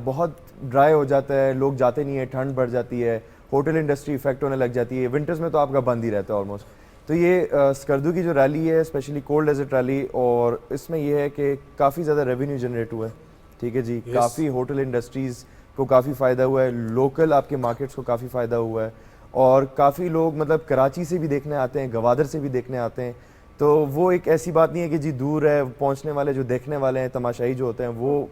[SPEAKER 9] بہت ڈرائی ہو جاتا ہے, لوگ جاتے نہیں ہیں, ٹھنڈ بڑھ جاتی ہے, ہوٹل انڈسٹری افیکٹ ہونے لگ جاتی ہے, ونٹرز میں تو آپ کا بند ہی رہتا ہے آلموسٹ. تو یہ اسکردو کی جو ریلی ہے اسپیشلی کولڈ ڈیزرٹ ریلی, اور اس میں یہ ہے کہ کافی زیادہ ریونیو جنریٹ ہوا ہے, ٹھیک ہے جی, کافی ہوٹل انڈسٹریز کو کافی فائدہ ہوا ہے, لوکل آپ کے مارکیٹس کو کافی فائدہ ہوا ہے, اور کافی لوگ مطلب کراچی سے بھی دیکھنے آتے ہیں, گوادر سے بھی دیکھنے آتے ہیں. تو وہ ایک ایسی بات نہیں ہے کہ جی دور ہے, پہنچنے والے جو دیکھنے والے ہیں تماشائی جو ہوتے ہیں وہ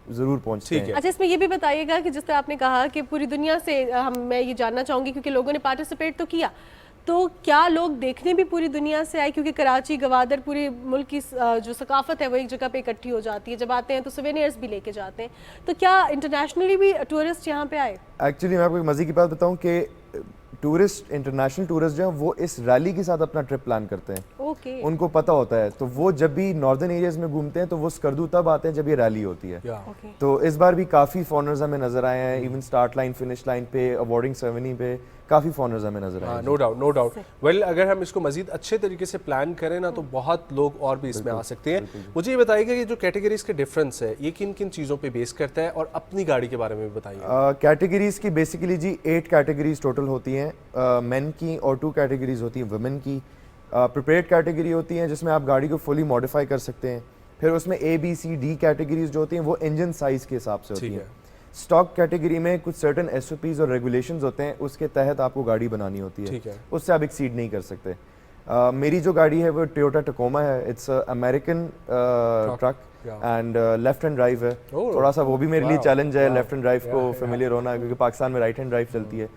[SPEAKER 9] ضرور پہنچتے ہیں.
[SPEAKER 3] اچھا اس میں یہ بھی بتائیے گا کہ جس طرح آپ نے کہا کہ پوری دنیا سے میں یہ جاننا چاہوں گی کیونکہ لوگوں نے پارٹیسپیٹ تو کیا, تو کیا لوگ دیکھنے بھی پوری دنیا سے آئے, کیونکہ کراچی گوادر پوری ملک کی جو ثقافت ہے وہ ایک جگہ پہ اکٹھی ہو جاتی ہے, جب آتے ہیں تو سوینئرز بھی لے کے جاتے ہیں, تو کیا انٹرنیشنلی بھی ٹورسٹ یہاں پہ آئے؟
[SPEAKER 9] ایکچولی میں آپ کو ایک مزے کی بات بتاؤں کہ ٹورسٹ, انٹرنیشنل ٹورسٹ جو ہیں وہ اس ریلی کے ساتھ اپنا ٹرپ پلان کرتے ہیں, ان کو پتہ ہوتا ہے, تو وہ جب بھی ناردرن ایریاز میں گھومتے ہیں تو وہ اسکردو تب آتے ہیں جب یہ ریلی ہوتی ہے. تو اس بار بھی کافی فارنرز ہمیں نظر آئے ہیں, even start line finish line پہ, ایوارڈنگ سیرمنی پہ کافی فارنرز ہمیں نظر آئے ہیں.
[SPEAKER 1] No doubt no doubt. Well اگر ہم اس کو مزید اچھے طریقے سے پلان کریں نا تو بہت لوگ اور بھی اس میں آ سکتے ہیں. مجھے یہ بتائیے گا کہ جو کیٹیگریز کے ڈفرینس ہے یہ کن کن چیزوں پہ بیس کرتا ہے, اور اپنی گاڑی کے بارے میں بھی بتائیے.
[SPEAKER 9] کیٹیگریز کی بیسیکلی جی 8 کیٹیگریز ٹوٹل ہوتی ہیں, مین کی, اور 2 کیٹیگریز ہوتی ہیں ویمن کی. پریپیئرڈ کیٹیگری ہوتی ہیں جس میں آپ گاڑی کو فلی ماڈیفائی کر سکتے ہیں. پھر اس میں اے بی سی ڈی کیٹیگریز جو ہوتی ہیں وہ انجن سائز کے حساب سے ہوتی ہیں. اسٹاک کیٹیگری میں کچھ سرٹن ایس او پیز اور ریگولیشنز ہوتے ہیں, اس کے تحت آپ کو گاڑی بنانی ہوتی ہے, اس سے آپ ایکسیڈ نہیں کر سکتے. میری جو گاڑی ہے وہ ٹویوٹا ٹکوما ہے, it's American truck and left hand drive ہے. تھوڑا سا وہ بھی میرے لیے چیلنج ہے لیفٹ ہینڈ ڈرائیو کو فیملیئر ہونا, کیونکہ پاکستان میں رائٹ ہینڈ ڈرائیو چلتی ہے,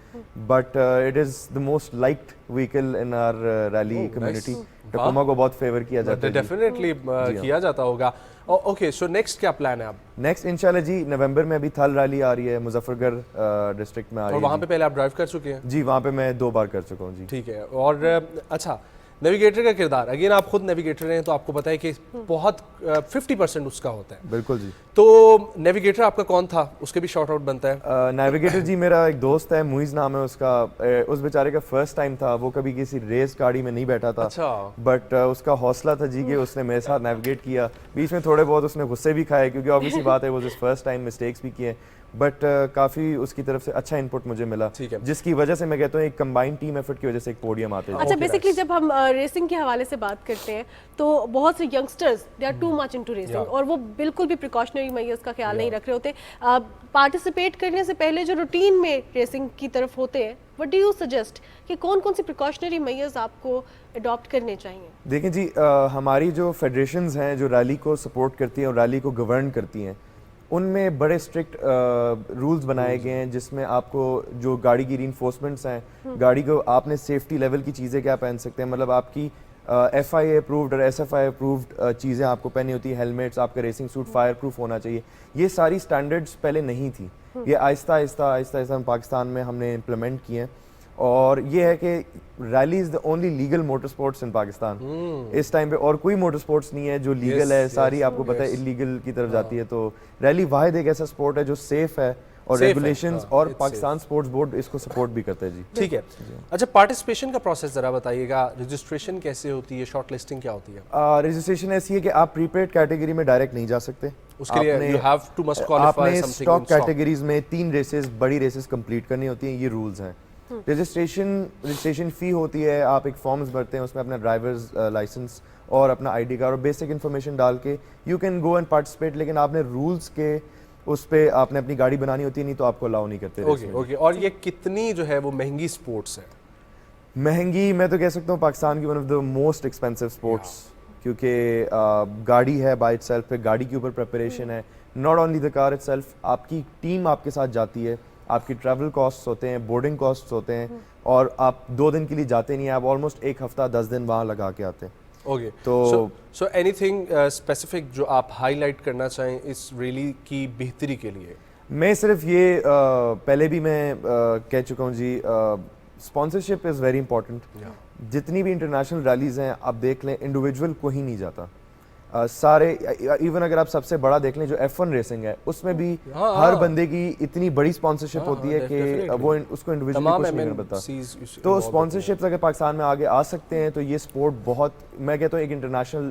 [SPEAKER 9] but it is the most liked vehicle in our rally community. Tacoma کو بہت فیور کیا جاتا ہے,
[SPEAKER 1] ڈیفینیٹلی کیا جاتا ہوگا. اوکے سو نیکسٹ کیا پلان ہے اب؟
[SPEAKER 9] نیکسٹ انشاءاللہ جی نومبر میں ابھی تھل ریلی آ رہی ہے, مظفر گڑھ ڈسٹرکٹ میں آ رہی ہے.
[SPEAKER 1] اور وہاں پہ پہلے آپ ڈرائیو کر چکے ہیں؟
[SPEAKER 9] جی وہاں پہ میں 2 بار کر چکا ہوں جی.
[SPEAKER 1] ٹھیک ہے. اور اچھا نیویگیٹر کا کردار, اگین آپ خود نیویگیٹر ہیں تو آپ کو پتہ ہے کہ بہت 50% اس کا ہوتا ہے.
[SPEAKER 9] بالکل جی.
[SPEAKER 1] تو نیویگیٹر آپ کا کون تھا, اس کے بھی شارٹ آؤٹ بنتا ہے.
[SPEAKER 9] نیویگیٹر جی میرا ایک دوست ہے, موئز نام ہے اس کا. اس بیچارے کا فرسٹ ٹائم تھا, وہ کبھی کسی ریس گاڑی میں نہیں بیٹھا تھا, بٹ اس کا حوصلہ تھا جی کہ اس نے میرے ساتھ نیویگیٹ کیا. بیچ میں تھوڑے بہت اس نے غصے بھی کھائے کیونکہ آبویسلی بات ہے وہ فرسٹ ٹائم مسٹیکس بھی کیے, بٹ کافی اس کی طرف سے اچھا انپٹ مجھے ملا, جس کی وجہ سے میں کہتا ہوں ایک کمبائنڈ ٹیم ایفرٹ کی وجہ سے ایک پوڈیم آتے ہیں.
[SPEAKER 3] اچھا بیسیکلی جب ہم ریسنگ کے حوالے سے بات کرتے ہیں تو بہت سے youngsters they are too much into racing, اور وہ بالکل بھی پریکاشنری میئرز کا خیال نہیں رکھ رہے ہوتے. پارٹیسپیٹ کرنے سے پہلے جو روٹین میں ریسنگ کی طرف ہوتے ہیں, وٹ ڈو یو سجیسٹ کہ کون کون سی پریکاشنری میئرز آپ کو اڈاپٹ کرنے چاہیے؟
[SPEAKER 9] دیکھیں جی ہماری جو فیڈریشنز ہیں جو ریلی کو سپورٹ کرتی ہیں اور ریلی کو گورن کرتی ہیں, ان میں بڑے اسٹرکٹ رولز بنائے گئے ہیں جس میں آپ کو جو گاڑی کی ری انفورسمنٹس ہیں, گاڑی کو آپ نے سیفٹی لیول کی چیزیں کیا پہن سکتے ہیں, مطلب آپ کی ایف آئی اے اپرووڈ اور ایس ایف آئی اپرووڈ چیزیں آپ کو پہنی ہوتی ہیں, ہیلمٹس, آپ کا ریسنگ سوٹ فائر پروف ہونا چاہیے. یہ ساری سٹینڈرڈز پہلے نہیں تھی, یہ آہستہ آہستہ پاکستان میں ہم نے امپلیمنٹ کیے ہیں. اور یہ ہے کہ rally is the only legal motor sports in Pakistan اس ٹائم پہ, اور کوئی موٹر اسپورٹس نہیں ہے جو لیگل ہے, ساری آپ کو پتہ ہے انلیگل کی طرف جاتی ہے. تو ریلی واحد ایک ایسا اسپورٹ ہے جو سیف ہے, اور ریگولیشنز اور پاکستان سپورٹس بورڈ اس کو سپورٹ بھی کرتا ہے جی.
[SPEAKER 1] ٹھیک ہے. اچھا پارٹیسپیشن کا پروسیس ذرا بتائیے گا, رجسٹریشن کیسے ہوتی ہے, شارٹ لسٹنگ کیا ہوتی ہے؟
[SPEAKER 9] رجسٹریشن ایسی ہے کہ آپ پریپیڈ کیٹیگری میں ڈائریکٹ نہیں جا سکتے,
[SPEAKER 1] اس کے لیے you have to must qualify
[SPEAKER 9] آپ نے
[SPEAKER 1] something
[SPEAKER 9] اسٹاک کیٹیگریز میں 3 ریسز, بڑی ریسز کمپلیٹ کرنی ہوتی ہیں, یہ رولز ہیں. رجسٹریشن فی ہوتی ہے, آپ ایک فارمز بھرتے ہیں, اس میں اپنا ڈرائیورز لائسنس اور اپنا آئی ڈی کارڈ اور بیسک انفارمیشن ڈال کے you can go and participate, لیکن آپ نے رولز کے اس پہ آپ نے اپنی گاڑی بنانی ہوتی ہے, نہیں تو آپ کو الاؤ نہیں کرتے.
[SPEAKER 1] اوکے. اور یہ کتنی جو ہے وہ مہنگی سپورٹس ہے؟
[SPEAKER 9] مہنگی میں تو کہہ سکتا ہوں پاکستان کی one of the most expensive sports, کیونکہ گاڑی ہے بائی اٹ سیلف, پہ گاڑی کے اوپر پریپریشن ہے, not only the car it self, آپ کی ٹیم آپ کے ساتھ جاتی ہے, آپ کی ٹریول کاسٹ ہوتے ہیں, بورڈنگ کاسٹ ہوتے ہیں, اور آپ 2 دن کے لیے جاتے نہیں ہیں, آپ آلموسٹ 1 ہفتہ 10 دن وہاں لگا کے آتے ہیں.
[SPEAKER 1] Okay. So any thing specific جو آپ ہائی لائٹ کرنا چاہیں اس ریلی کی بہتری کے لیے؟
[SPEAKER 9] میں صرف یہ پہلے بھی میں کہہ چکا ہوں جی، اسپانسرشپ از ویری امپورٹنٹ. جتنی بھی انٹرنیشنل ریلیز ہیں آپ دیکھ لیں، انڈیویجول کوئی نہیں جاتا. سارے ایون اگر آپ سب سے بڑا دیکھ لیں جو F1 ریسنگ ہے، اس میں بھی ہر بندے کی اتنی بڑی اسپانسرشپ ہوتی ہے کہ وہ اس کو انڈیویجولی کچھ نہیں کر پاتا. تو اسپانسرشپس اگر پاکستان میں آگے آ سکتے ہیں تو یہ سپورٹ بہت، میں کہتا ہوں ایک انٹرنیشنل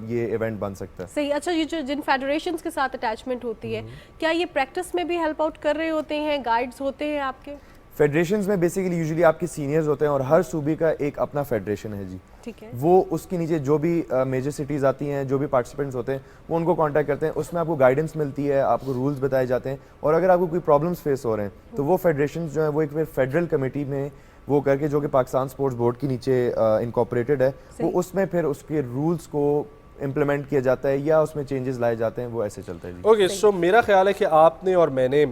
[SPEAKER 9] یہ ایونٹ بن سکتا ہے.
[SPEAKER 3] صحیح. اچھا، یہ جو جن فیڈریشنز کے ساتھ اٹیچمنٹ ہوتی ہے، کیا یہ پریکٹس میں بھی ہیلپ آؤٹ کر رہے ہوتے ہیں، گائیڈز ہوتے ہیں آپ کے؟
[SPEAKER 9] فیڈریشنز میں بیسیکلی یوزلی آپ کے سینئرز ہوتے ہیں اور ہر صوبے کا ایک اپنا فیڈریشن ہے جی.
[SPEAKER 3] ٹھیک ہے.
[SPEAKER 9] وہ اس کے نیچے جو بھی میجر سٹیز آتی ہیں، جو بھی پارٹیسپینٹس ہوتے ہیں، وہ ان کو کانٹیکٹ کرتے ہیں. اس میں آپ کو گائیڈنس ملتی ہے، آپ کو رولز بتائے جاتے ہیں، اور اگر آپ کو کوئی پرابلمس فیس ہو رہے ہیں تو وہ فیڈریشنز جو ہیں وہ ایک فیڈرل کمیٹی میں وہ کر کے، جو کہ پاکستان سپورٹس بورڈ کے نیچے انکارپوریٹڈ ہے، وہ اس میں پھر اس کے رولز کو امپلیمنٹ کیا جاتا ہے یا اس میں چینجز لائے جاتے ہیں، وہ ایسے چلتا ہے جی.
[SPEAKER 1] اوکے، سو میرا خیال ہے کہ آپ نے اور میں نے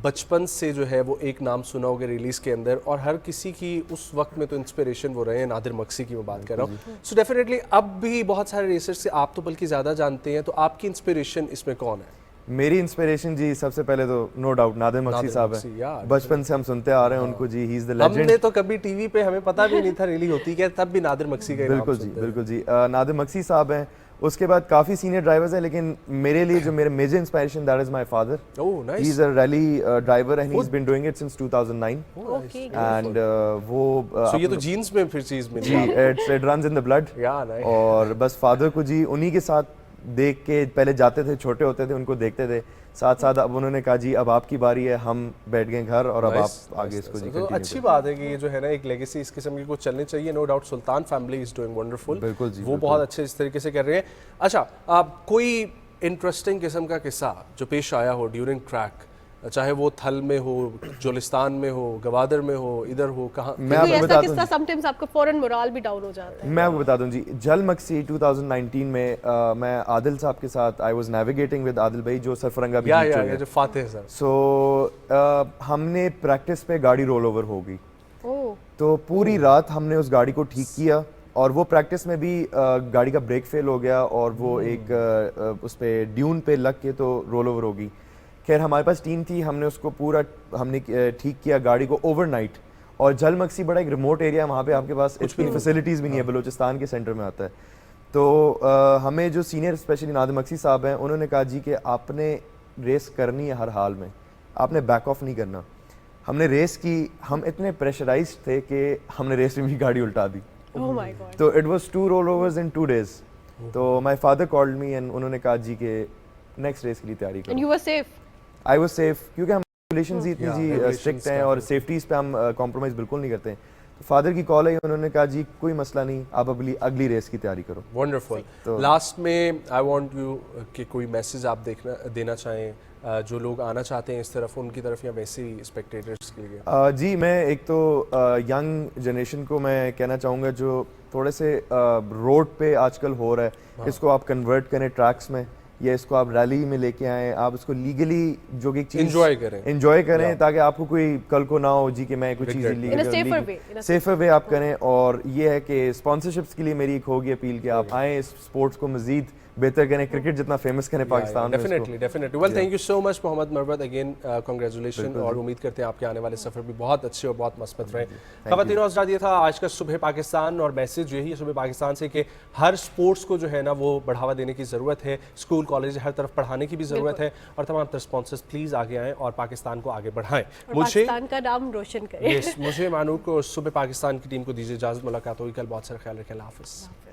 [SPEAKER 1] بچپن سے جو ہے وہ ایک نام سنا ہوگا ریلیز کے اندر، اور ہر کسی کی اس وقت میں تو انسپریشن وہ رہے ہیں، نادر مکسی کی میں بات کر رہا ہوں. سو ڈیفینیٹلی اب بھی بہت سارے ریسرچ سے آپ تو بلکہ زیادہ جانتے ہیں، تو آپ کی انسپریشن اس میں کون ہے؟
[SPEAKER 9] میری انسپریشن جی سب سے پہلے تو نو ڈاؤٹ نادر مکسی صاحب ہیں. بچپن سے ہم سنتے آ رہے ہیں ان کو جی، ہی از دا لیجنڈ.
[SPEAKER 1] ہم نے تو کبھی ٹی وی پہ ہمیں پتہ بھی نہیں تھا ریلی ہوتی کیا، تب بھی نادر مکسی کا نام
[SPEAKER 9] بالکل جی، بالکل جی. نادر مکسی صاحب ہیں. اس کے بعد کافی سینئر ڈرائیورز ہیں، لیکن میرے لیے جو میرے major inspiration that is my father. He is a rally driver and he is been doing it since 2009. And وہ
[SPEAKER 1] سو یہ تو جینز میں پھر چیز میں
[SPEAKER 9] جی، it runs in the blood. اور بس فادر کو جی انہی کے ساتھ دیکھ کے پہلے جاتے تھے، چھوٹے ہوتے تھے ان کو دیکھتے تھے، ساتھ ساتھ اب انہوں نے کہا جی اب آپ کی باری ہے، ہم بیٹھ گئے گھر اور اب آپ آگے اس کو جی کنٹینیو.
[SPEAKER 1] اچھی بات ہے کہ یہ جو ہے نا ایک لیگیسی اس قسم کی کچھ چلنی چاہیے. No doubt Sultan family is doing wonderful.
[SPEAKER 9] بالکل جی،
[SPEAKER 1] وہ بہت اچھے اس طریقے سے کر رہے ہیں. اچھا، آپ کوئی انٹرسٹنگ قسم کا قصہ جو پیش آیا ہو ڈیورنگ ٹریک، چاہے وہ تھل میں ہو، جولستان میں ہو، گوادر میں ہو، ادھر ہو، کہاں؟
[SPEAKER 9] میں آپ کو بتا دوں،
[SPEAKER 3] سم ٹائمز آپ کا فوراً مورال بھی ڈاؤن ہو جاتا ہے.
[SPEAKER 9] میں آپ کو بتا دوں جی، جل مکسی 2019 میں میں عادل صاحب کے ساتھ آئی واز نیویگیٹنگ ود عادل بھائی جو سرفرنگا بھی جیت چکے ہیں،
[SPEAKER 1] جو فاتح سر.
[SPEAKER 9] سو ہم نے پریکٹس پہ گاڑی رول اوور ہو گئی، تو پوری رات ہم نے اس گاڑی کو ٹھیک کیا، اور وہ پریکٹس میں بھی گاڑی کا بریک فیل ہو گیا اور وہ ایک اس پہ ڈیون پہ لگ کے تو رول اوور ہو گئی. خیر ہمارے پاس ٹیم تھی، ہم نے اس کو پورا ہم نے ٹھیک کیا گاڑی کو اوور نائٹ. اور جل مکسی بڑا ایک ریموٹ ایریا ہے، وہاں پہ آپ کے پاس اتنی فیسلٹیز بھی نہیں ہے، بلوچستان کے سینٹر میں آتا ہے. تو ہمیں جو سینئر اسپیشلی نادر مکسی صاحب ہیں انہوں نے کہا جی کہ آپ نے ریس کرنی ہے ہر حال میں، آپ نے بیک آف نہیں کرنا. ہم نے ریس کی، ہم اتنے پریشرائزڈ تھے کہ ہم نے ریس میں بھی گاڑی الٹا دی. تو it was 2 roll overs in 2 days. تو my father called me and انہوں نے کہا جی کہ نیکسٹ ریس کے لیے تیاری کرو.
[SPEAKER 3] And you were safe?
[SPEAKER 9] I was safe, کیونکہ ہم ریگولیشنز اتنی جی اسٹرکٹ ہیں اور سیفٹیز پہ ہم کمپرومائز بالکل نہیں کرتے ہیں. تو فادر کی کال ہے، انہوں نے کہا جی کوئی مسئلہ نہیں، آپ اگلی ریس کی تیاری کرو.
[SPEAKER 1] ونڈرفل. لاسٹ میں آئی وانٹ یو کہ کوئی میسج آپ دینا چاہیں جو لوگ آنا چاہتے ہیں اس طرف، ان کی طرف، یا ویسے ہی اسپیکٹیٹرز کے لیے.
[SPEAKER 9] جی میں ایک تو ینگ جنریشن کو میں کہنا چاہوں گا جو تھوڑے سے روڈ پہ آج کل ہو رہا ہے، اس کو آپ کنورٹ کریں ٹریکس میں، یا اس کو آپ ریلی میں لے کے آئیں، آپ اس کو لیگلی جو کہ چیز انجوائے کریں تاکہ آپ کو کوئی کل کو نہ ہو جی کہ میں کوئی چیز سیفر وے آپ کریں. اور یہ ہے کہ اسپانسرشپس کے لیے میری ایک ہوگی اپیل کہ آپ آئیں، اس اسپورٹس کو مزید بہتر کریں، کرکٹ جتنا فیمس کریں پاکستان میں.
[SPEAKER 1] Definitely. Well thank you so much Muhammad Murbat, again congratulation, اور امید کرتے ہیں آپ کے آنے والے سفر بھی بہت اچھے اور بہت مثبت رہے. خواتین و حضرات، یہ تھا آج کا صبح پاکستان، اور میسج یہی ہے صبح پاکستان سے کہ ہر اسپورٹس کو جو ہے نا وہ بڑھاوا دینے کی ضرورت ہے، اسکول کالج ہر طرف پڑھانے کی بھی ضرورت ہے، اور تمام تر اسپانسرز پلیز آگے آئیں اور پاکستان کو آگے بڑھائیں،
[SPEAKER 3] پاکستان کا نام روشن کریں.
[SPEAKER 1] مجھے مانو کو صبح پاکستان کی ٹیم کو دیجیے اجازت. ملاقات ہوگی کل. بہت سارا خیال رکھیں. اللہ حافظ.